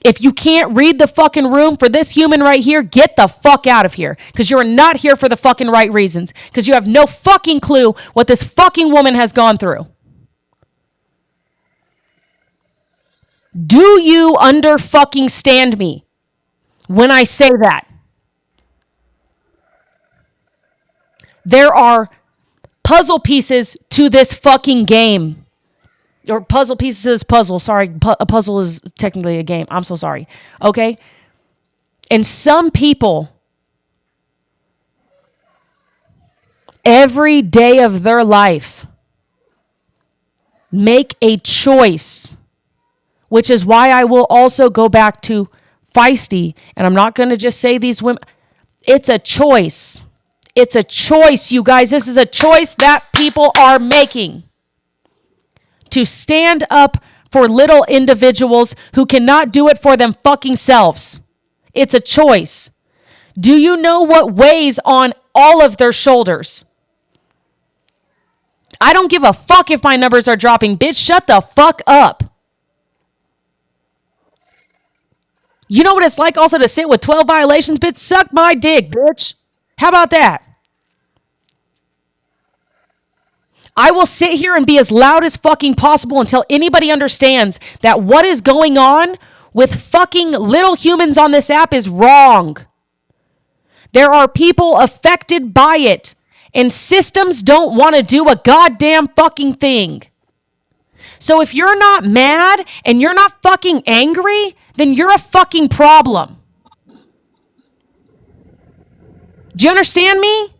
If you can't read the fucking room for this human right here, get the fuck out of here. Because you're not here for the fucking right reasons. Because you have no fucking clue what this fucking woman has gone through. Do you under fucking stand me when I say that? There are puzzle pieces to this fucking game. Or puzzle pieces to this puzzle. Sorry, a puzzle is technically a game. I'm so sorry. Okay? And some people, every day of their life, make a choice, which is why I will also go back to feisty. And I'm not going to just say these women. It's a choice. It's a choice, you guys. This is a choice that people are making. To stand up for little individuals who cannot do it for them fucking selves. It's a choice. Do you know what weighs on all of their shoulders? I don't give a fuck if my numbers are dropping. Bitch, shut the fuck up. You know what it's like also to sit with 12 violations? Bitch, suck my dick, bitch. How about that? I will sit here and be as loud as fucking possible until anybody understands that what is going on with fucking little humans on this app is wrong. There are people affected by it, and systems don't want to do a goddamn fucking thing. So if you're not mad and you're not fucking angry, then you're a fucking problem. Do you understand me?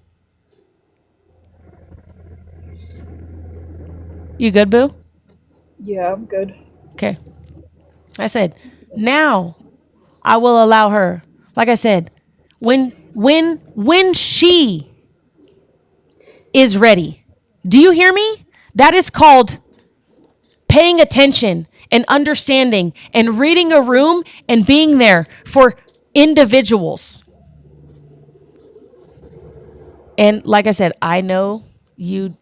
You good, boo? Yeah, I'm good. Okay. I said, now I will allow her. Like I said, when she is ready. Do you hear me? That is called paying attention and understanding and reading a room and being there for individuals. And like I said, I know you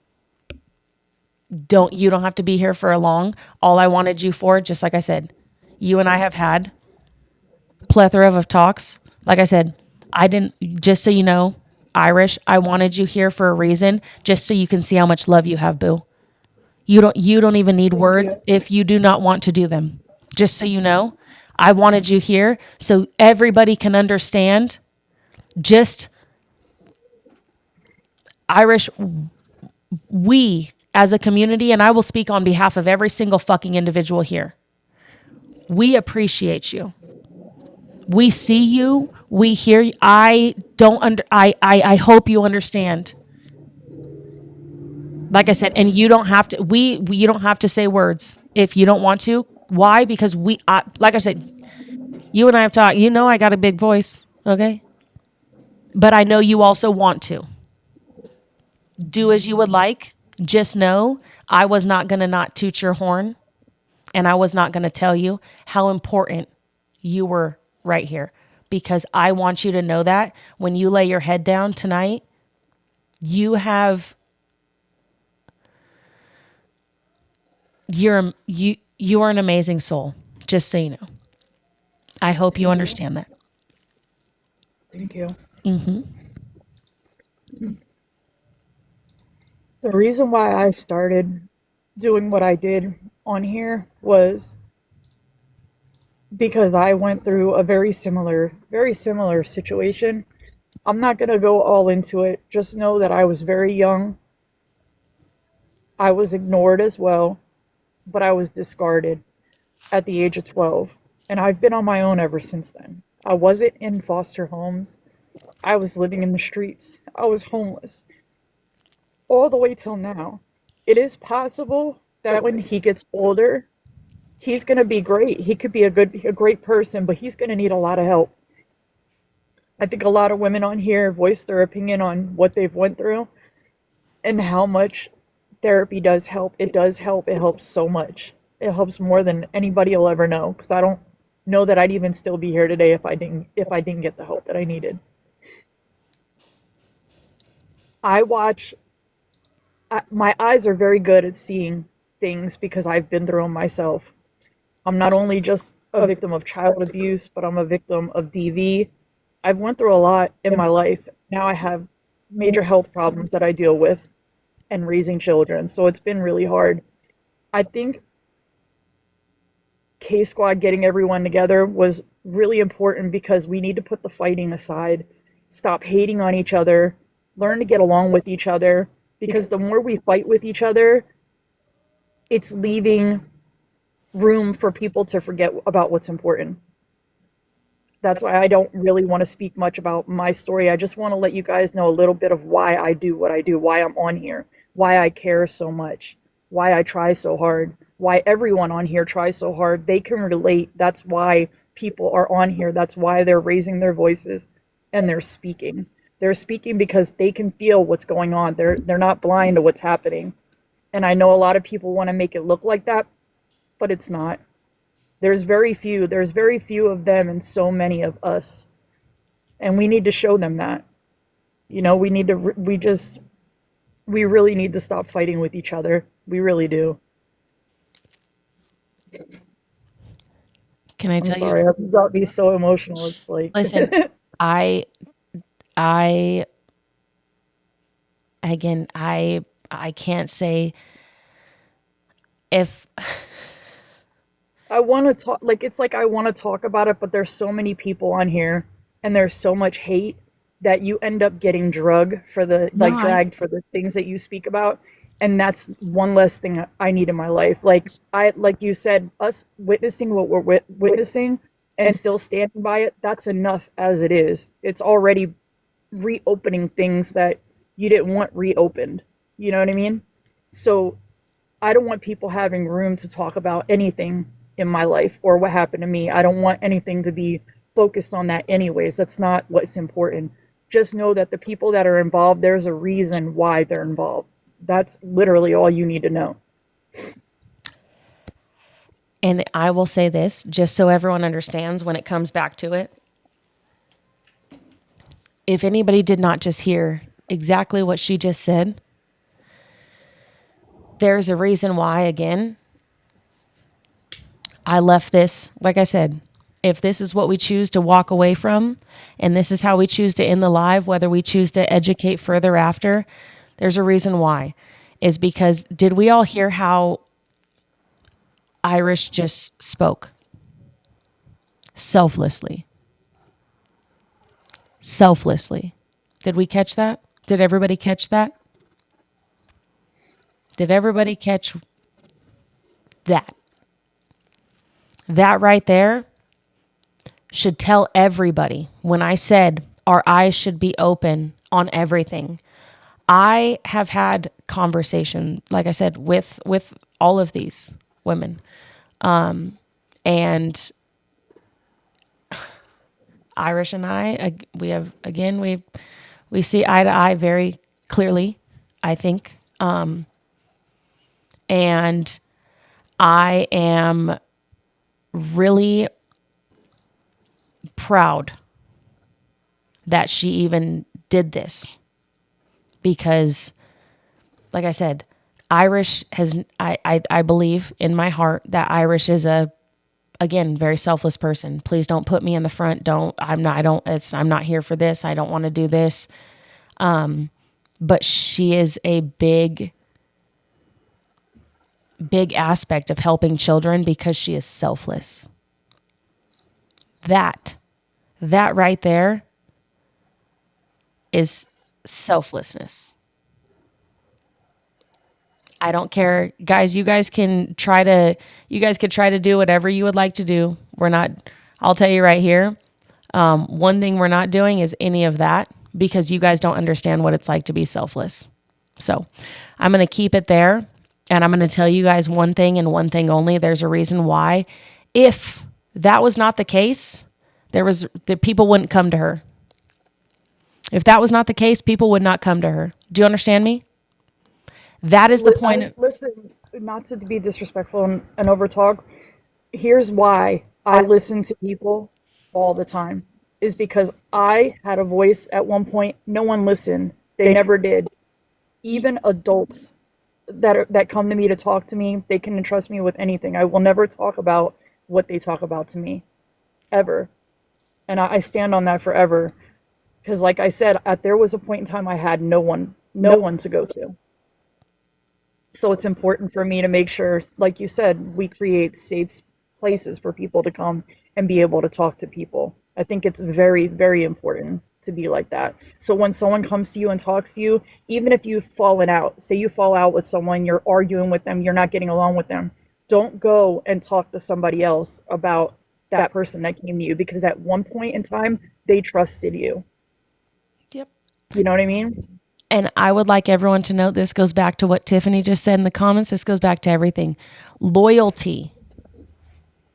don't have to be here for a long. All I wanted you for, just like I said, you and I have had plethora of talks. Like I said, I didn't, just so you know, Irish, I wanted you here for a reason, just so you can see how much love you have, boo. You don't even need Thank words you. if you do not want to do them. Just so you know, I wanted you here so everybody can understand. Just Irish, we as a community, and I will speak on behalf of every single fucking individual here. We appreciate you. We see you. We hear you. I hope you understand. Like I said, and you don't have to. You don't have to say words if you don't want to. Why? Because like I said, you and I have talked. You know, I got a big voice. Okay, but I know you also want to do as you would like. Just know I was not gonna not toot your horn, and I was not gonna tell you how important you were right here, because I want you to know that when you lay your head down tonight, you have you are an amazing soul, just so you know. I hope you Thank you. understand that. Thank you. The reason why I started doing what I did on here was because I went through a very similar situation. I'm not going to go all into it. Just know that I was very young. I was ignored as well, but I was discarded at the age of 12. And I've been on my own ever since then. I wasn't in foster homes. I was living in the streets. I was homeless all the way till now. It is possible that when he gets older, he's going to be great. He could be a great person, but he's going to need a lot of help. I think a lot of women on here voice their opinion on what they've went through and how much therapy does help. It does help. It helps so much. It helps more than anybody will ever know, because I don't know that I'd even still be here today if I didn't get the help that I needed. I watch my eyes are very good at seeing things because I've been through them myself. I'm not only just a victim of child abuse, but I'm a victim of DV. I've went through a lot in my life. Now I have major health problems that I deal with and raising children. So it's been really hard. I think K Squad getting everyone together was really important because we need to put the fighting aside, stop hating on each other, learn to get along with each other, because the more we fight with each other, it's leaving room for people to forget about what's important. That's why I don't really want to speak much about my story. I just want to let you guys know a little bit of why I do what I do, why I'm on here, why I care so much, why I try so hard, why everyone on here tries so hard. They can relate. That's why people are on here. That's why they're raising their voices and they're speaking. They're speaking because they can feel what's going on. They're not blind to what's happening. And I know a lot of people want to make it look like that, but it's not. There's very few of them and so many of us. And we need to show them that. We need to we really need to stop fighting with each other. We really do. Can I I'm tell sorry, you? I've got to be so emotional. It's like Listen, I I again, I can't say if I want to talk, like, it's like I want to talk about it, but there's so many people on here and there's so much hate that you end up getting no, dragged for the things that you speak about. And that's one less thing I need in my life. Like you said, us witnessing what we're witnessing and still standing by it, that's enough as it is. It's already reopening things that you didn't want reopened. You know what I mean? So I don't want people having room to talk about anything in my life or what happened to me. I don't want anything to be focused on that anyways. That's not what's important. Just know that the people that are involved, there's a reason why they're involved. That's literally all you need to know. And I will say this, just so everyone understands when it comes back to it. If anybody did not just hear exactly what she just said, there's a reason why, again, I left this. Like I said, if this is what we choose to walk away from, and this is how we choose to end the live, whether we choose to educate further after, there's a reason why. Is because, did we all hear how Irish just spoke? Selflessly. Selflessly. Did we catch that? Did everybody catch that? Did everybody catch that? That right there should tell everybody when I said our eyes should be open on everything. I have had conversation, like I said, with all of these women. And Irish and I, we have, again, we see eye to eye very clearly, I think. And I am really proud that she even did this, because, like I said, Irish has, I believe in my heart that Irish is again, very selfless person. Please don't put me in the front. I'm not here for this. I don't want to do this. But she is a big aspect of helping children because she is selfless. That right there is selflessness. I don't care, guys. You guys can try to do whatever you would like to do. I'll tell you right here. One thing we're not doing is any of that, because you guys don't understand what it's like to be selfless. So I'm going to keep it there, and I'm going to tell you guys one thing and one thing only. There's a reason why. If that was not the case, the people wouldn't come to her. If that was not the case, people would not come to her. Do you understand me? That is the point. Listen, not to be disrespectful and overtalk. Here's why I listen to people all the time, is because I had a voice at one point. No one listened. They never did. Even adults that come to me to talk to me, they can entrust me with anything. I will never talk about what they talk about to me, ever. And I stand on that forever. Because like I said, there was a point in time I had no one to go to. So it's important for me to make sure, like you said, we create safe places for people to come and be able to talk to people. I think it's very, very important to be like that. So when someone comes to you and talks to you, even if you've fallen out, say you fall out with someone, you're arguing with them, you're not getting along with them, don't go and talk to somebody else about that person that came to you, because at one point in time, they trusted you. Yep. You know what I mean? And I would like everyone to note, this goes back to what Tiffany just said in the comments. This goes back to everything. Loyalty.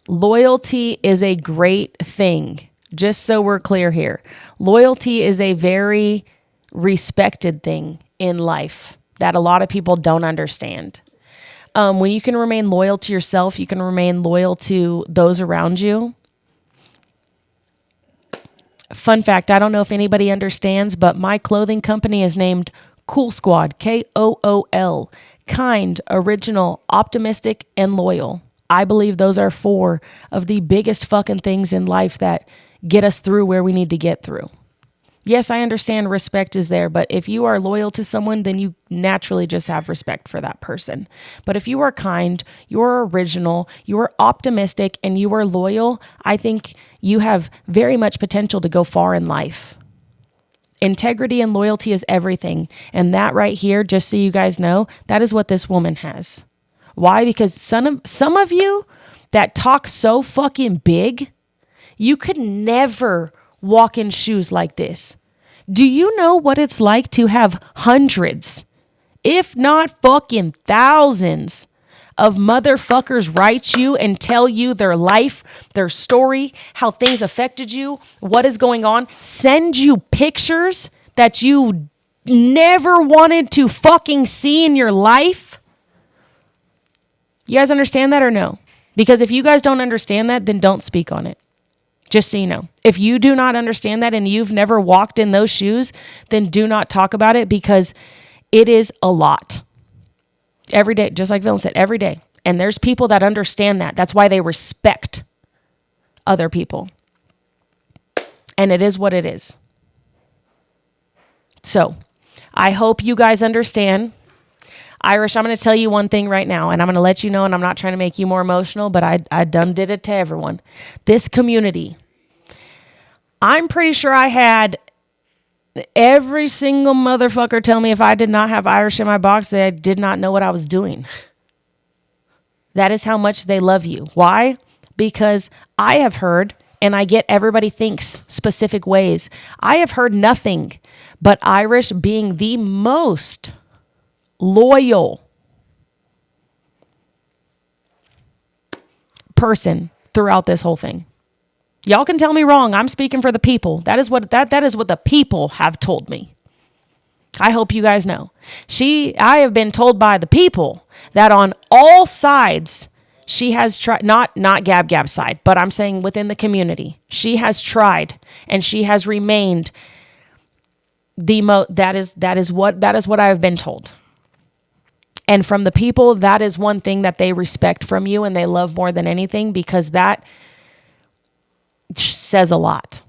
Loyalty is a great thing. Just so we're clear here. Loyalty is a very respected thing in life that a lot of people don't understand. When you can remain loyal to yourself, you can remain loyal to those around you. Fun fact, I don't know if anybody understands, but my clothing company is named Cool Squad, Kool. Kind, original, optimistic, and loyal. I believe those are 4 of the biggest fucking things in life that get us through where we need to get through. Yes, I understand respect is there, but if you are loyal to someone, then you naturally just have respect for that person. But if you are kind, you're original, you are optimistic, and you are loyal, I think you have very much potential to go far in life. Integrity and loyalty is everything. And that right here, just so you guys know, that is what this woman has. Why? Because some of you that talk so fucking big, you could never walk in shoes like this. Do you know what it's like to have hundreds, if not fucking thousands, of motherfuckers write you and tell you their life, their story, how things affected you, what is going on, send you pictures that you never wanted to fucking see in your life? You guys understand that or no? Because if you guys don't understand that, then don't speak on it. Just so you know. If you do not understand that and you've never walked in those shoes, then do not talk about it, because it is a lot. Every day, just like Villain said, every day. And there's people that understand that. That's why they respect other people. And it is what it is. So, I hope you guys understand. Irish, I'm going to tell you one thing right now, and I'm going to let you know, and I'm not trying to make you more emotional, but I done did it to everyone. This community, I'm pretty sure I had every single motherfucker tell me if I did not have Irish in my box, that I did not know what I was doing. That is how much they love you. Why? Because I have heard, and I get everybody thinks specific ways. I have heard nothing but Irish being the most loyal person throughout this whole thing. Y'all can tell me wrong. I'm speaking for the people. That is what the people have told me. I hope you guys know. I have been told by the people that on all sides, she has tried, not Gab Gab's side, but I'm saying within the community, she has tried and she has remained that is what I have been told. And from the people, that is one thing that they respect from you and they love more than anything, because that says a lot.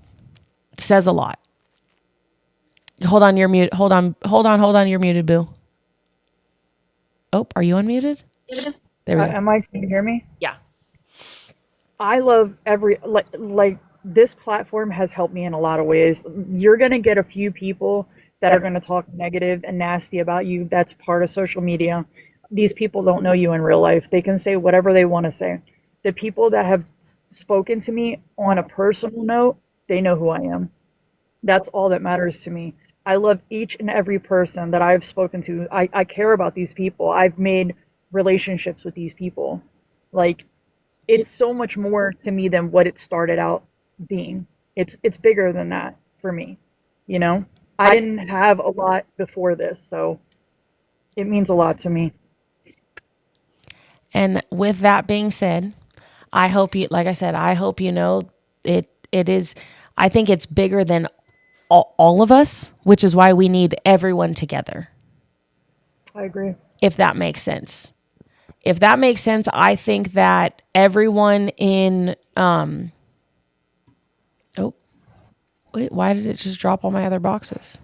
It says a lot. Hold on, you're mute. Hold on, you're muted, boo. Oh, are you unmuted? There we go. Am I? Can you hear me? Yeah. I love like this platform has helped me in a lot of ways. You're going to get a few people that are going to talk negative and nasty about you. That's part of social media. These people don't know you in real life. They can say whatever they want to say. The people that have spoken to me on a personal note, they know who I am. That's all that matters to me. I love each and every person that I've spoken to. I care about these people. I've made relationships with these people. Like, it's so much more to me than what it started out being. It's bigger than that for me. You know, I didn't have a lot before this, so it means a lot to me. And with that being said, I hope you, like I said, I hope you know it is, I think it's bigger than all of us, which is why we need everyone together. I agree. If that makes sense. If that makes sense, I think that everyone in, oh, wait, why did it just drop all my other boxes?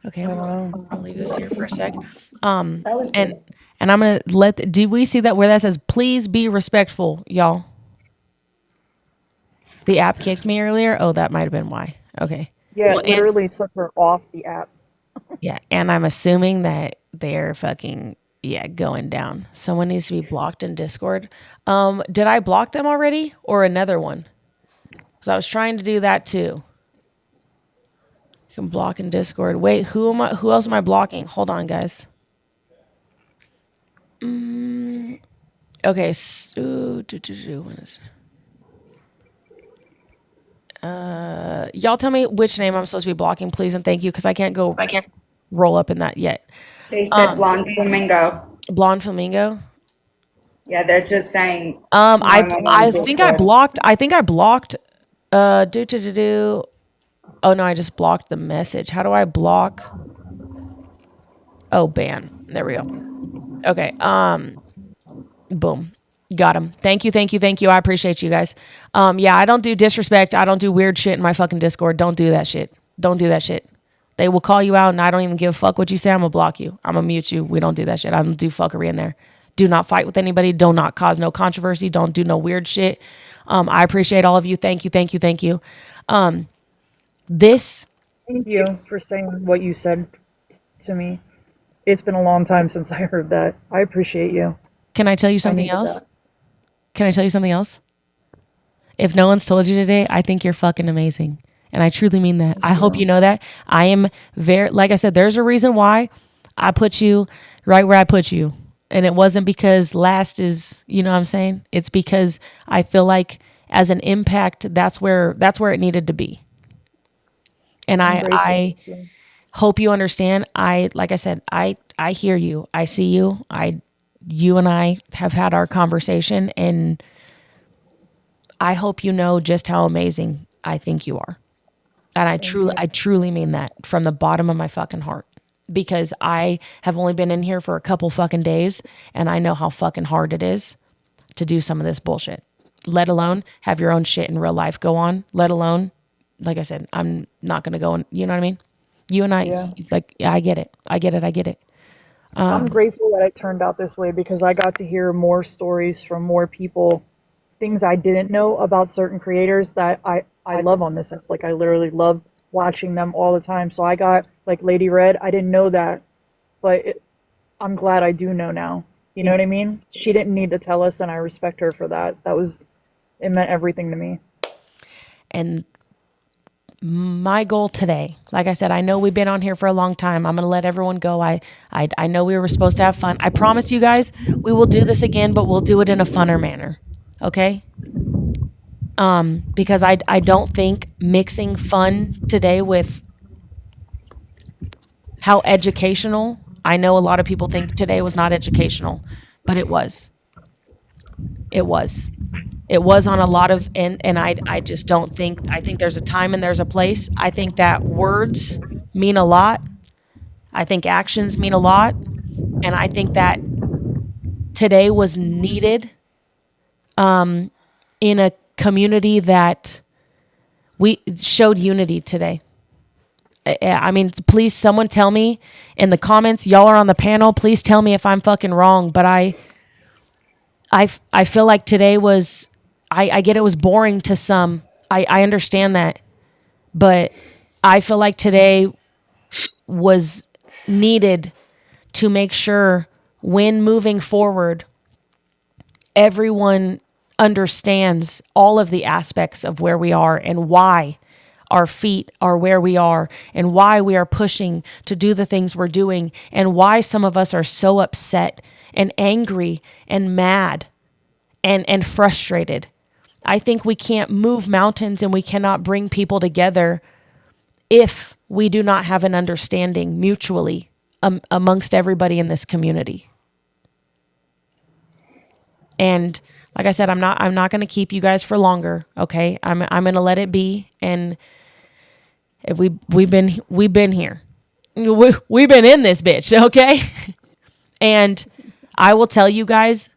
Okay, I'll leave this here for a sec. That was And good. and I'm gonna do we see that where that says please be respectful, y'all? The app kicked me earlier. Oh, that might have been why. Okay. Yeah, Well, it literally took her off the app. Yeah, and I'm assuming that they're fucking going down. Someone needs to be blocked in Discord. Did I block them already or another one? Because I was trying to do that too. You can block in Discord. Wait, who else am I blocking? Hold on, guys. Okay. Y'all tell me which name I'm supposed to be blocking, please, and thank you, because I can't roll up in that yet. They said blonde flamingo. Blonde flamingo. Yeah, they're just saying. I think I blocked. Oh no, I just blocked the message. How do I block? Oh, ban. There we go. Okay. Boom. Got him. Thank you. I appreciate you guys. Yeah, I don't do disrespect. I don't do weird shit in my fucking Discord. Don't do that shit. They will call you out and I don't even give a fuck what you say. I'm gonna block you. I'm gonna mute you. We don't do that shit. I don't do fuckery in there. Do not fight with anybody. Do not cause no controversy. Don't do no weird shit. I appreciate all of you. Thank you. This Thank you for saying what you said to me. It's been a long time since I heard that. I appreciate you. Can I tell you I something needed else? that. Can I tell you something else? If no one's told you today, I think you're fucking amazing. And I truly mean that. I hope you know that. I am very, like I said, there's a reason why I put you right where I put you. And it wasn't because last is, you know what I'm saying? It's because I feel like as an impact, that's where it needed to be. And I'm I grateful. I Thank you. hope you understand. Like I said, I hear you. I see you. You and I have had our conversation, and I hope you know just how amazing I think you are. And Thank you. I truly mean that from the bottom of my fucking heart. Because I have only been in here for a couple fucking days, and I know how fucking hard it is to do some of this bullshit. Let alone have your own shit in real life go on. Let alone, like I said, I'm not gonna go and, you know what I mean? You and I, Yeah. like, yeah, I get it. I get it. I get it. I'm grateful that it turned out this way because I got to hear more stories from more people, things I didn't know about certain creators that I love on this app. Like I literally love watching them all the time. So I got like Lady Red. I didn't know that, but I'm glad I do know now. You know what I mean? She didn't need to tell us, and I respect her for that. It meant everything to me. And my goal today, like I said, I know we've been on here for a long time. I'm going to let everyone go. I know we were supposed to have fun. I promise you guys, we will do this again, but we'll do it in a funner manner. Okay? Because I don't think mixing fun today with how educational, I know a lot of people think today was not educational, but it was. It was. It was on a lot of, and I just don't think, I think there's a time and there's a place. I think that words mean a lot. I think actions mean a lot. And I think that today was needed in a community that we showed unity today. I mean, please, someone tell me in the comments. Y'all are on the panel. Please tell me if I'm fucking wrong. But I feel like today was. I get it was boring to some. I understand that, but I feel like today was needed to make sure when moving forward, everyone understands all of the aspects of where we are and why our feet are where we are and why we are pushing to do the things we're doing and why some of us are so upset and angry and mad and frustrated. I think we can't move mountains and we cannot bring people together if we do not have an understanding mutually amongst everybody in this community. And like I said, I'm not going to keep you guys for longer. Okay, I'm going to let it be. And we've been here. We've been in this bitch. Okay, and I will tell you guys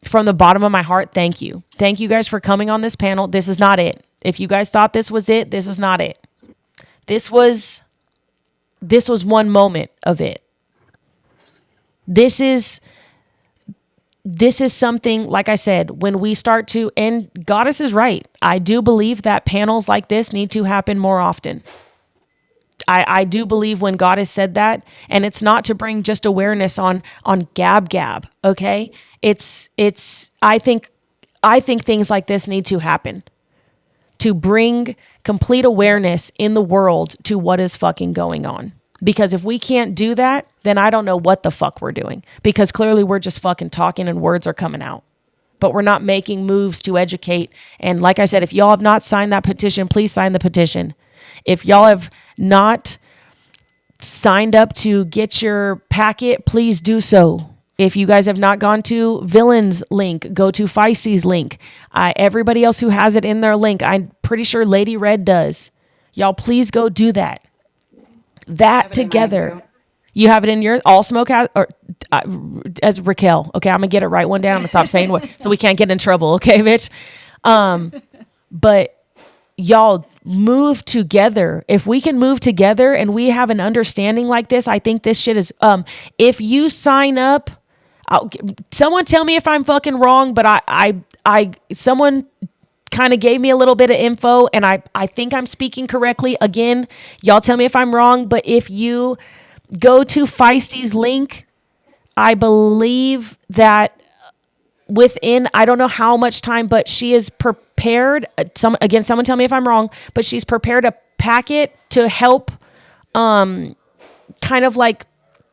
from the bottom of my heart, thank you. Thank you guys for coming on this panel. This is not it. If you guys thought this was it, this is not it. This was one moment of it. This is something, like I said, when we start to, and Goddess is right. I do believe that panels like this need to happen more often. I do believe when Goddess said that, and it's not to bring just awareness on gab, okay? It's I think things like this need to happen to bring complete awareness in the world to what is fucking going on. Because if we can't do that, then I don't know what the fuck we're doing. Because clearly we're just fucking talking and words are coming out. But we're not making moves to educate. And like I said, if y'all have not signed that petition, please sign the petition. If y'all have not signed up to get your packet, please do so. If you guys have not gone to Villain's link, go to Feisty's link. Everybody else who has it in their link, I'm pretty sure Lady Red does. Y'all, please go do that. That together. You have it in your all smoke has, or as Raquel. Okay, I'm gonna get it right one day. I'm gonna stop saying what so we can't get in trouble. Okay, bitch. But y'all move together. If we can move together and we have an understanding like this, I think this shit is. If you sign up, someone tell me if I'm fucking wrong. But someone kind of gave me a little bit of info, and I think I'm speaking correctly. Again, y'all tell me if I'm wrong, but if you go to Feisty's link, I believe that within, I don't know how much time, but she is prepared. Someone tell me if I'm wrong, but she's prepared a packet to help kind of like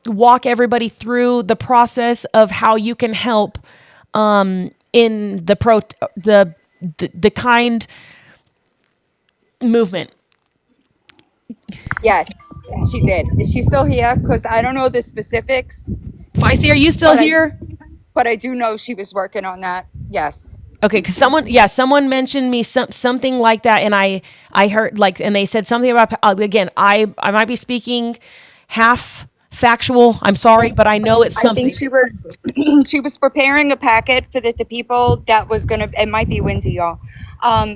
walk everybody through the process of how you can help in the kind movement. Yes, she did. Is she still here? Because I don't know the specifics, Feisty, are you still but here? but I do know she was working on that. Yes. Okay, because someone mentioned me something like that, and I heard like, and they said something about again. I might be speaking half factual. I'm sorry, but I know it's I something. think she was she was preparing a packet for the people that was gonna, it might be windy, y'all.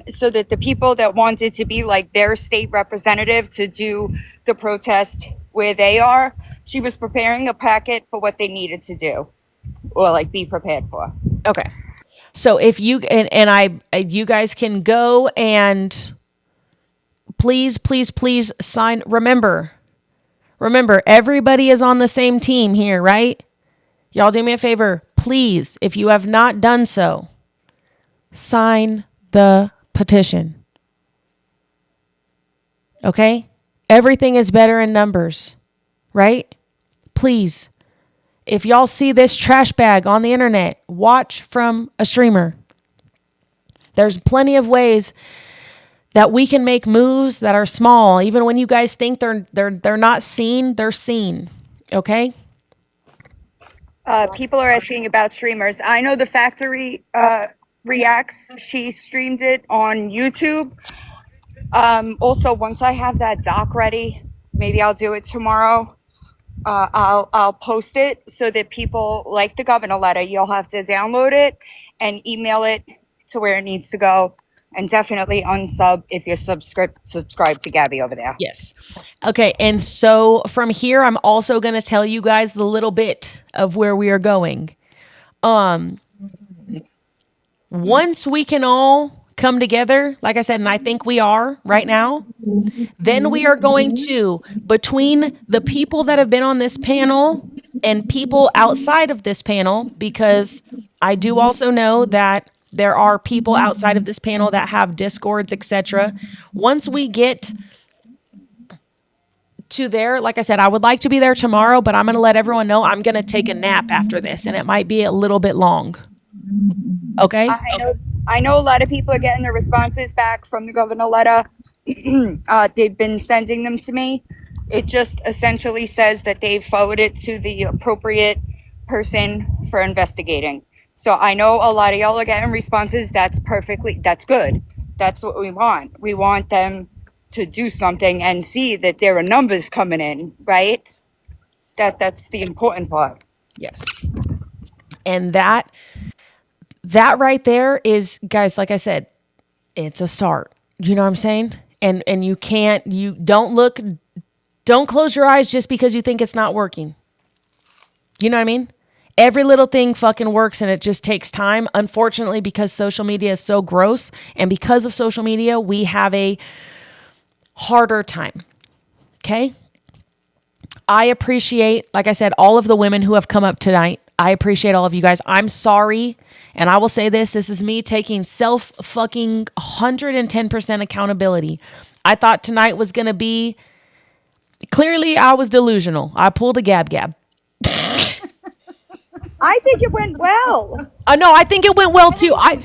So that the people that wanted to be like their state representative to do the protest where they are, she was preparing a packet for what they needed to do or like be prepared for. Okay, so if you you guys can go and please sign. Remember, everybody is on the same team here, right? Y'all do me a favor, please, if you have not done so, sign the petition. Okay? Everything is better in numbers, right? Please, if y'all see this trash bag on the internet, watch from a streamer. There's plenty of ways that we can make moves that are small. Even when you guys think they're not seen, they're seen. Okay? People are asking about streamers. I know the factory reacts. She streamed it on YouTube. Also, once I have that doc ready, maybe I'll do it tomorrow. I'll post it so that people, like the governor letter, you'll have to download it and email it to where it needs to go. And definitely unsub if you're subscribed to Gabby over there. Yes. Okay. And so from here, I'm also going to tell you guys the little bit of where we are going. Once we can all come together, like I said, and I think we are right now, then we are going to, between the people that have been on this panel and people outside of this panel, because I do also know that there are people outside of this panel that have discords, etc. Once we get to there, like I said, I would like to be there tomorrow, but I'm going to let everyone know I'm going to take a nap after this, and it might be a little bit long. Okay? I know a lot of people are getting their responses back from the governor letter. They've been sending them to me. It just essentially says that they've forwarded to the appropriate person for investigating. So I know a lot of y'all are getting responses. That's good. That's what we want. We want them to do something and see that there are numbers coming in, right? That's the important part. Yes. And that right there is, guys, like I said, it's a start. You know what I'm saying? And don't close your eyes just because you think it's not working. You know what I mean? Every little thing fucking works, and it just takes time. Unfortunately, because social media is so gross, and because of social media, we have a harder time. Okay? I appreciate, like I said, all of the women who have come up tonight. I appreciate all of you guys. I'm sorry, and I will say this is me taking fucking 110% accountability. I thought tonight was going to be, clearly I was delusional. I pulled a gab. I think it went well. No, I think it went well too. I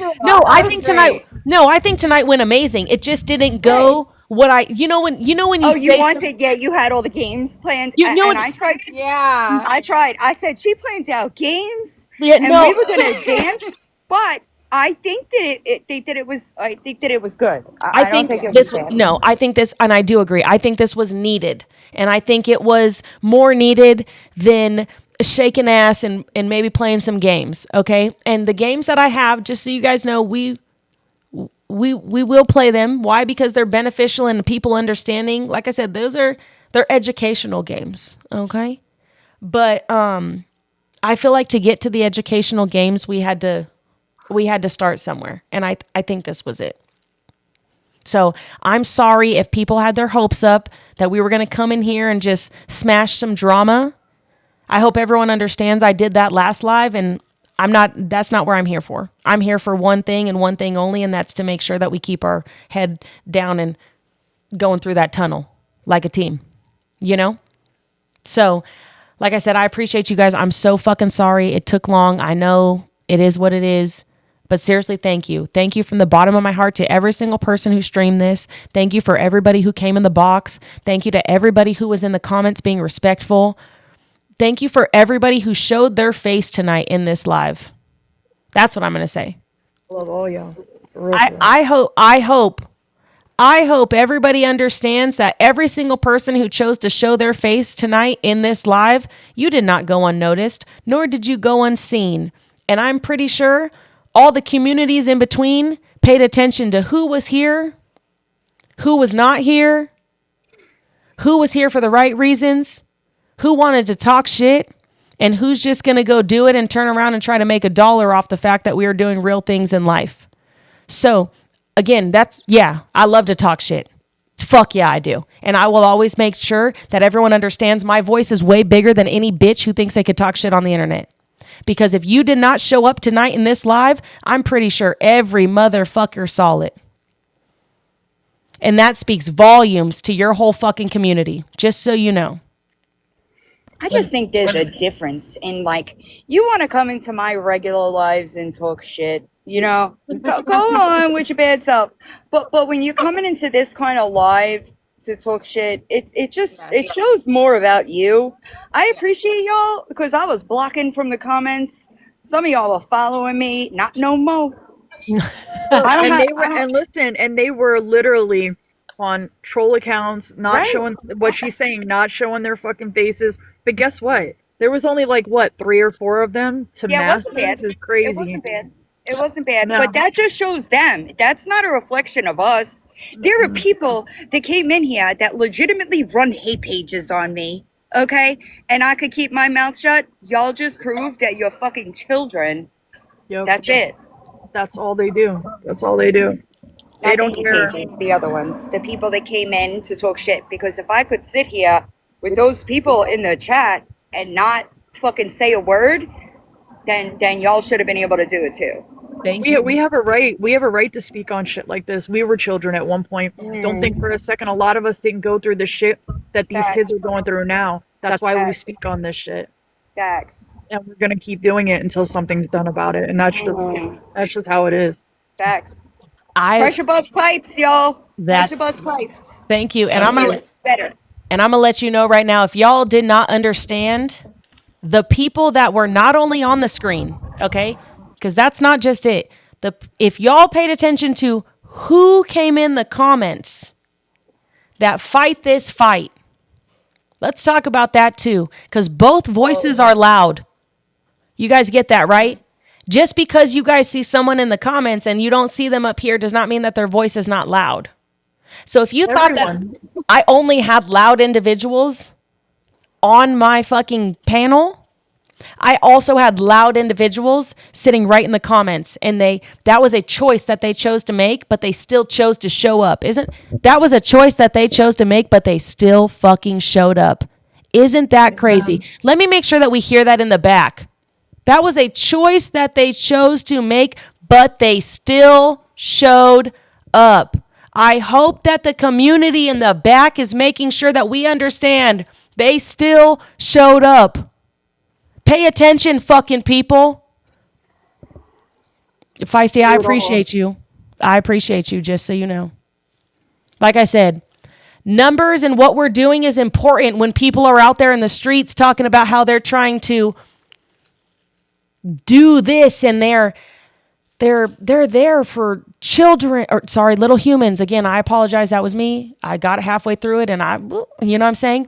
think tonight went amazing. It just didn't go what I, you know when you Oh, you say wanted, yeah, you had all the games planned. You know and what- I tried to, Yeah. I tried. I said she planned out games, Yeah, and no. we were gonna dance. But I think that I think that it was good. I don't think it was bad. No, I think this, and I do agree. I think this was needed, and I think it was more needed than shaking ass and maybe playing some games. Okay, and the games that I have, just so you guys know, we will play them. Why? Because they're beneficial and people understanding. Like I said, they're educational games. Okay, but I feel like to get to the educational games, we had to start somewhere, and I think this was it. So I'm sorry if people had their hopes up that we were going to come in here and just smash some drama. I hope everyone understands I did that last live, and that's not where I'm here for. I'm here for one thing and one thing only, and that's to make sure that we keep our head down and going through that tunnel like a team, you know? So, like I said, I appreciate you guys. I'm so fucking sorry it took long. I know it is what it is. But seriously, thank you. Thank you from the bottom of my heart to every single person who streamed this. Thank you for everybody who came in the box. Thank you to everybody who was in the comments being respectful. Thank you for everybody who showed their face tonight in this live. That's what I'm going to say. Love all y'all. For real, for real. I hope everybody understands that every single person who chose to show their face tonight in this live, you did not go unnoticed, nor did you go unseen. And I'm pretty sure all the communities in between paid attention to who was here, who was not here, who was here for the right reasons, who wanted to talk shit, and who's just going to go do it and turn around and try to make $1 off the fact that we are doing real things in life. So, again, I love to talk shit. Fuck yeah, I do. And I will always make sure that everyone understands my voice is way bigger than any bitch who thinks they could talk shit on the internet. Because if you did not show up tonight in this live, I'm pretty sure every motherfucker saw it. And that speaks volumes to your whole fucking community, just so you know. I just think there's a difference in, like, you want to come into my regular lives and talk shit, you know, go on with your bad self. But when you're coming into this kind of live to talk shit, it shows more about you. I appreciate y'all because I was blocking from the comments. Some of y'all are following me, not no more. And they were literally on troll accounts, not showing what she's saying, not showing their fucking faces. But guess what? There was only 3 or 4 of them to mass. This is crazy. It wasn't bad. No. But that just shows them. That's not a reflection of us. There are people that came in here that legitimately run hate pages on me. Okay? And I could keep my mouth shut. Y'all just proved that you're fucking children. Yep. That's it. That's all they do. That's all they do. They Not don't the hate care. pages, the other ones. The people that came in to talk shit. Because if I could sit here with those people in the chat and not fucking say a word, then y'all should have been able to do it too. Thank you. We have a right. We have a right to speak on shit like this. We were children at one point. Don't think for a second a lot of us didn't go through the shit that these kids are going through now. That's why we speak on this shit. Facts. And we're gonna keep doing it until something's done about it. And that's just how it is. Facts. Pressure bust pipes, y'all. Pressure bust pipes. Thank you. And I'm better. And I'm gonna let you know right now, if y'all did not understand the people that were not only on the screen, okay? Because that's not just it. If y'all paid attention to who came in the comments that fight this fight, let's talk about that too. Because both voices are loud. You guys get that, right? Just because you guys see someone in the comments and you don't see them up here does not mean that their voice is not loud. So if you thought that I only had loud individuals on my fucking panel, I also had loud individuals sitting right in the comments, and that was a choice that they chose to make, but they still chose to show up. That was a choice that they chose to make, but they still fucking showed up. Isn't that crazy? Let me make sure that we hear that in the back. That was a choice that they chose to make, but they still showed up. I hope that the community in the back is making sure that we understand they still showed up. Pay attention, fucking people. Feisty, I appreciate you. I appreciate you, just so you know. Like I said, numbers and what we're doing is important when people are out there in the streets talking about how they're trying to do this and they're there for children, little humans. Again, I apologize. That was me. I got halfway through it and you know what I'm saying?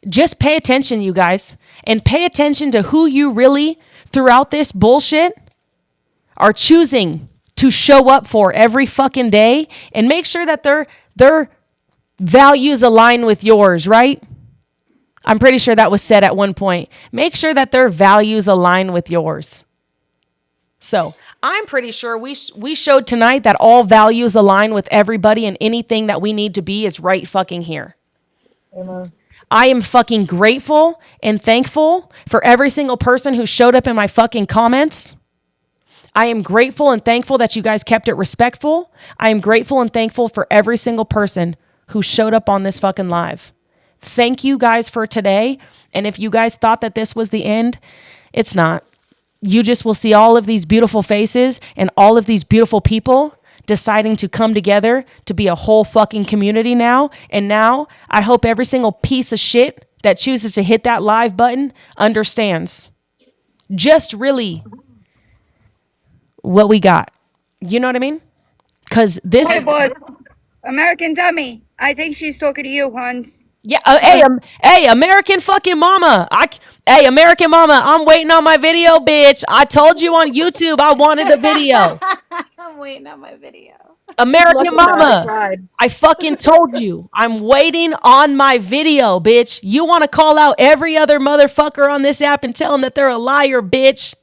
Just pay attention, you guys, and pay attention to who you really, throughout this bullshit, are choosing to show up for every fucking day, and make sure that their values align with yours, right? I'm pretty sure that was said at one point. Make sure that their values align with yours. So I'm pretty sure we showed tonight that all values align with everybody, and anything that we need to be is right fucking here. Amen. I am fucking grateful and thankful for every single person who showed up in my fucking comments. I am grateful and thankful that you guys kept it respectful. I am grateful and thankful for every single person who showed up on this fucking live. Thank you guys for today. And if you guys thought that this was the end, it's not. You just will see all of these beautiful faces and all of these beautiful people deciding to come together to be a whole fucking community now. And now I hope every single piece of shit that chooses to hit that live button understands just really what we got. You know what I mean? Because this... Hey, boss. American Dummy. I think she's talking to you, Hans. Yeah, hey, American fucking mama. Hey, American mama, I'm waiting on my video, bitch. I told you on YouTube I wanted a video. I'm waiting on my video. American Lucky that I mama, tried. I fucking told you. I'm waiting on my video, bitch. You want to call out every other motherfucker on this app and tell them that they're a liar, bitch.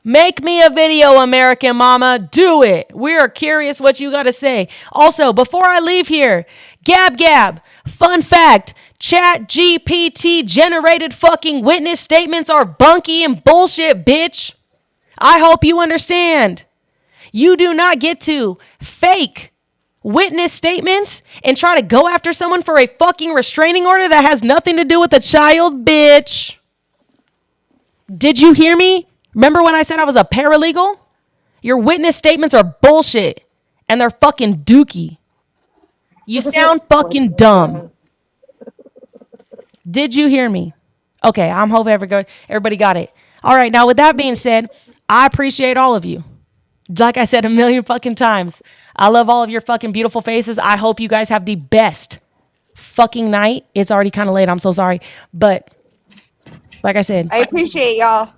Make me a video, American mama. Do it. We are curious what you got to say. Also, before I leave here, Gab, fun fact, Chat GPT generated fucking witness statements are bunky and bullshit, bitch. I hope you understand. You do not get to fake witness statements and try to go after someone for a fucking restraining order that has nothing to do with a child, bitch. Did you hear me? Remember when I said I was a paralegal? Your witness statements are bullshit and they're fucking dookie. You sound fucking dumb. Did you hear me? Okay, I'm hoping everybody got it. All right, now with that being said, I appreciate all of you. Like I said a million fucking times, I love all of your fucking beautiful faces. I hope you guys have the best fucking night. It's already kind of late. I'm so sorry. But like I said, I appreciate y'all.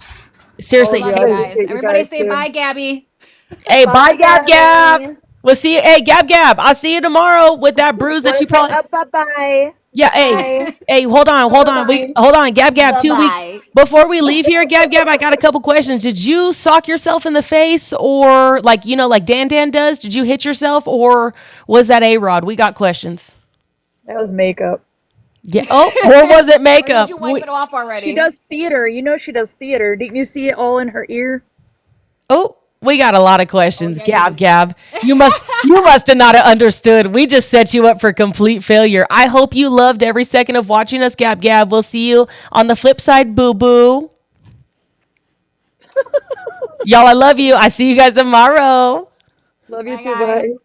seriously. Oh, Love yeah. you I guys. appreciate you Everybody guys say too. bye, Gabby. Hey, bye, Gab. Gabby. We'll see you. Hey, Gab. I'll see you tomorrow with that bruise that you probably. Bye-bye. Yeah. Hey. Hold on. Hold on. Gab. 2 weeks Bye-bye. before we leave here, Gab. I got a couple questions. Did you sock yourself in the face, or like Dan does? Did you hit yourself, or was that A-Rod? We got questions. That was makeup. Yeah. Oh, or was it Or makeup? did you wipe it off already? She does theater. You know she does theater. Didn't you see it all in her ear? Oh, we got a lot of questions. Oh, yeah, Gab. You must have not have understood. We just set you up for complete failure. I hope you loved every second of watching us, Gab. We'll see you on the flip side, boo-boo. Y'all, I love you. I see you guys tomorrow. Love you Bye, too. guys. Bye.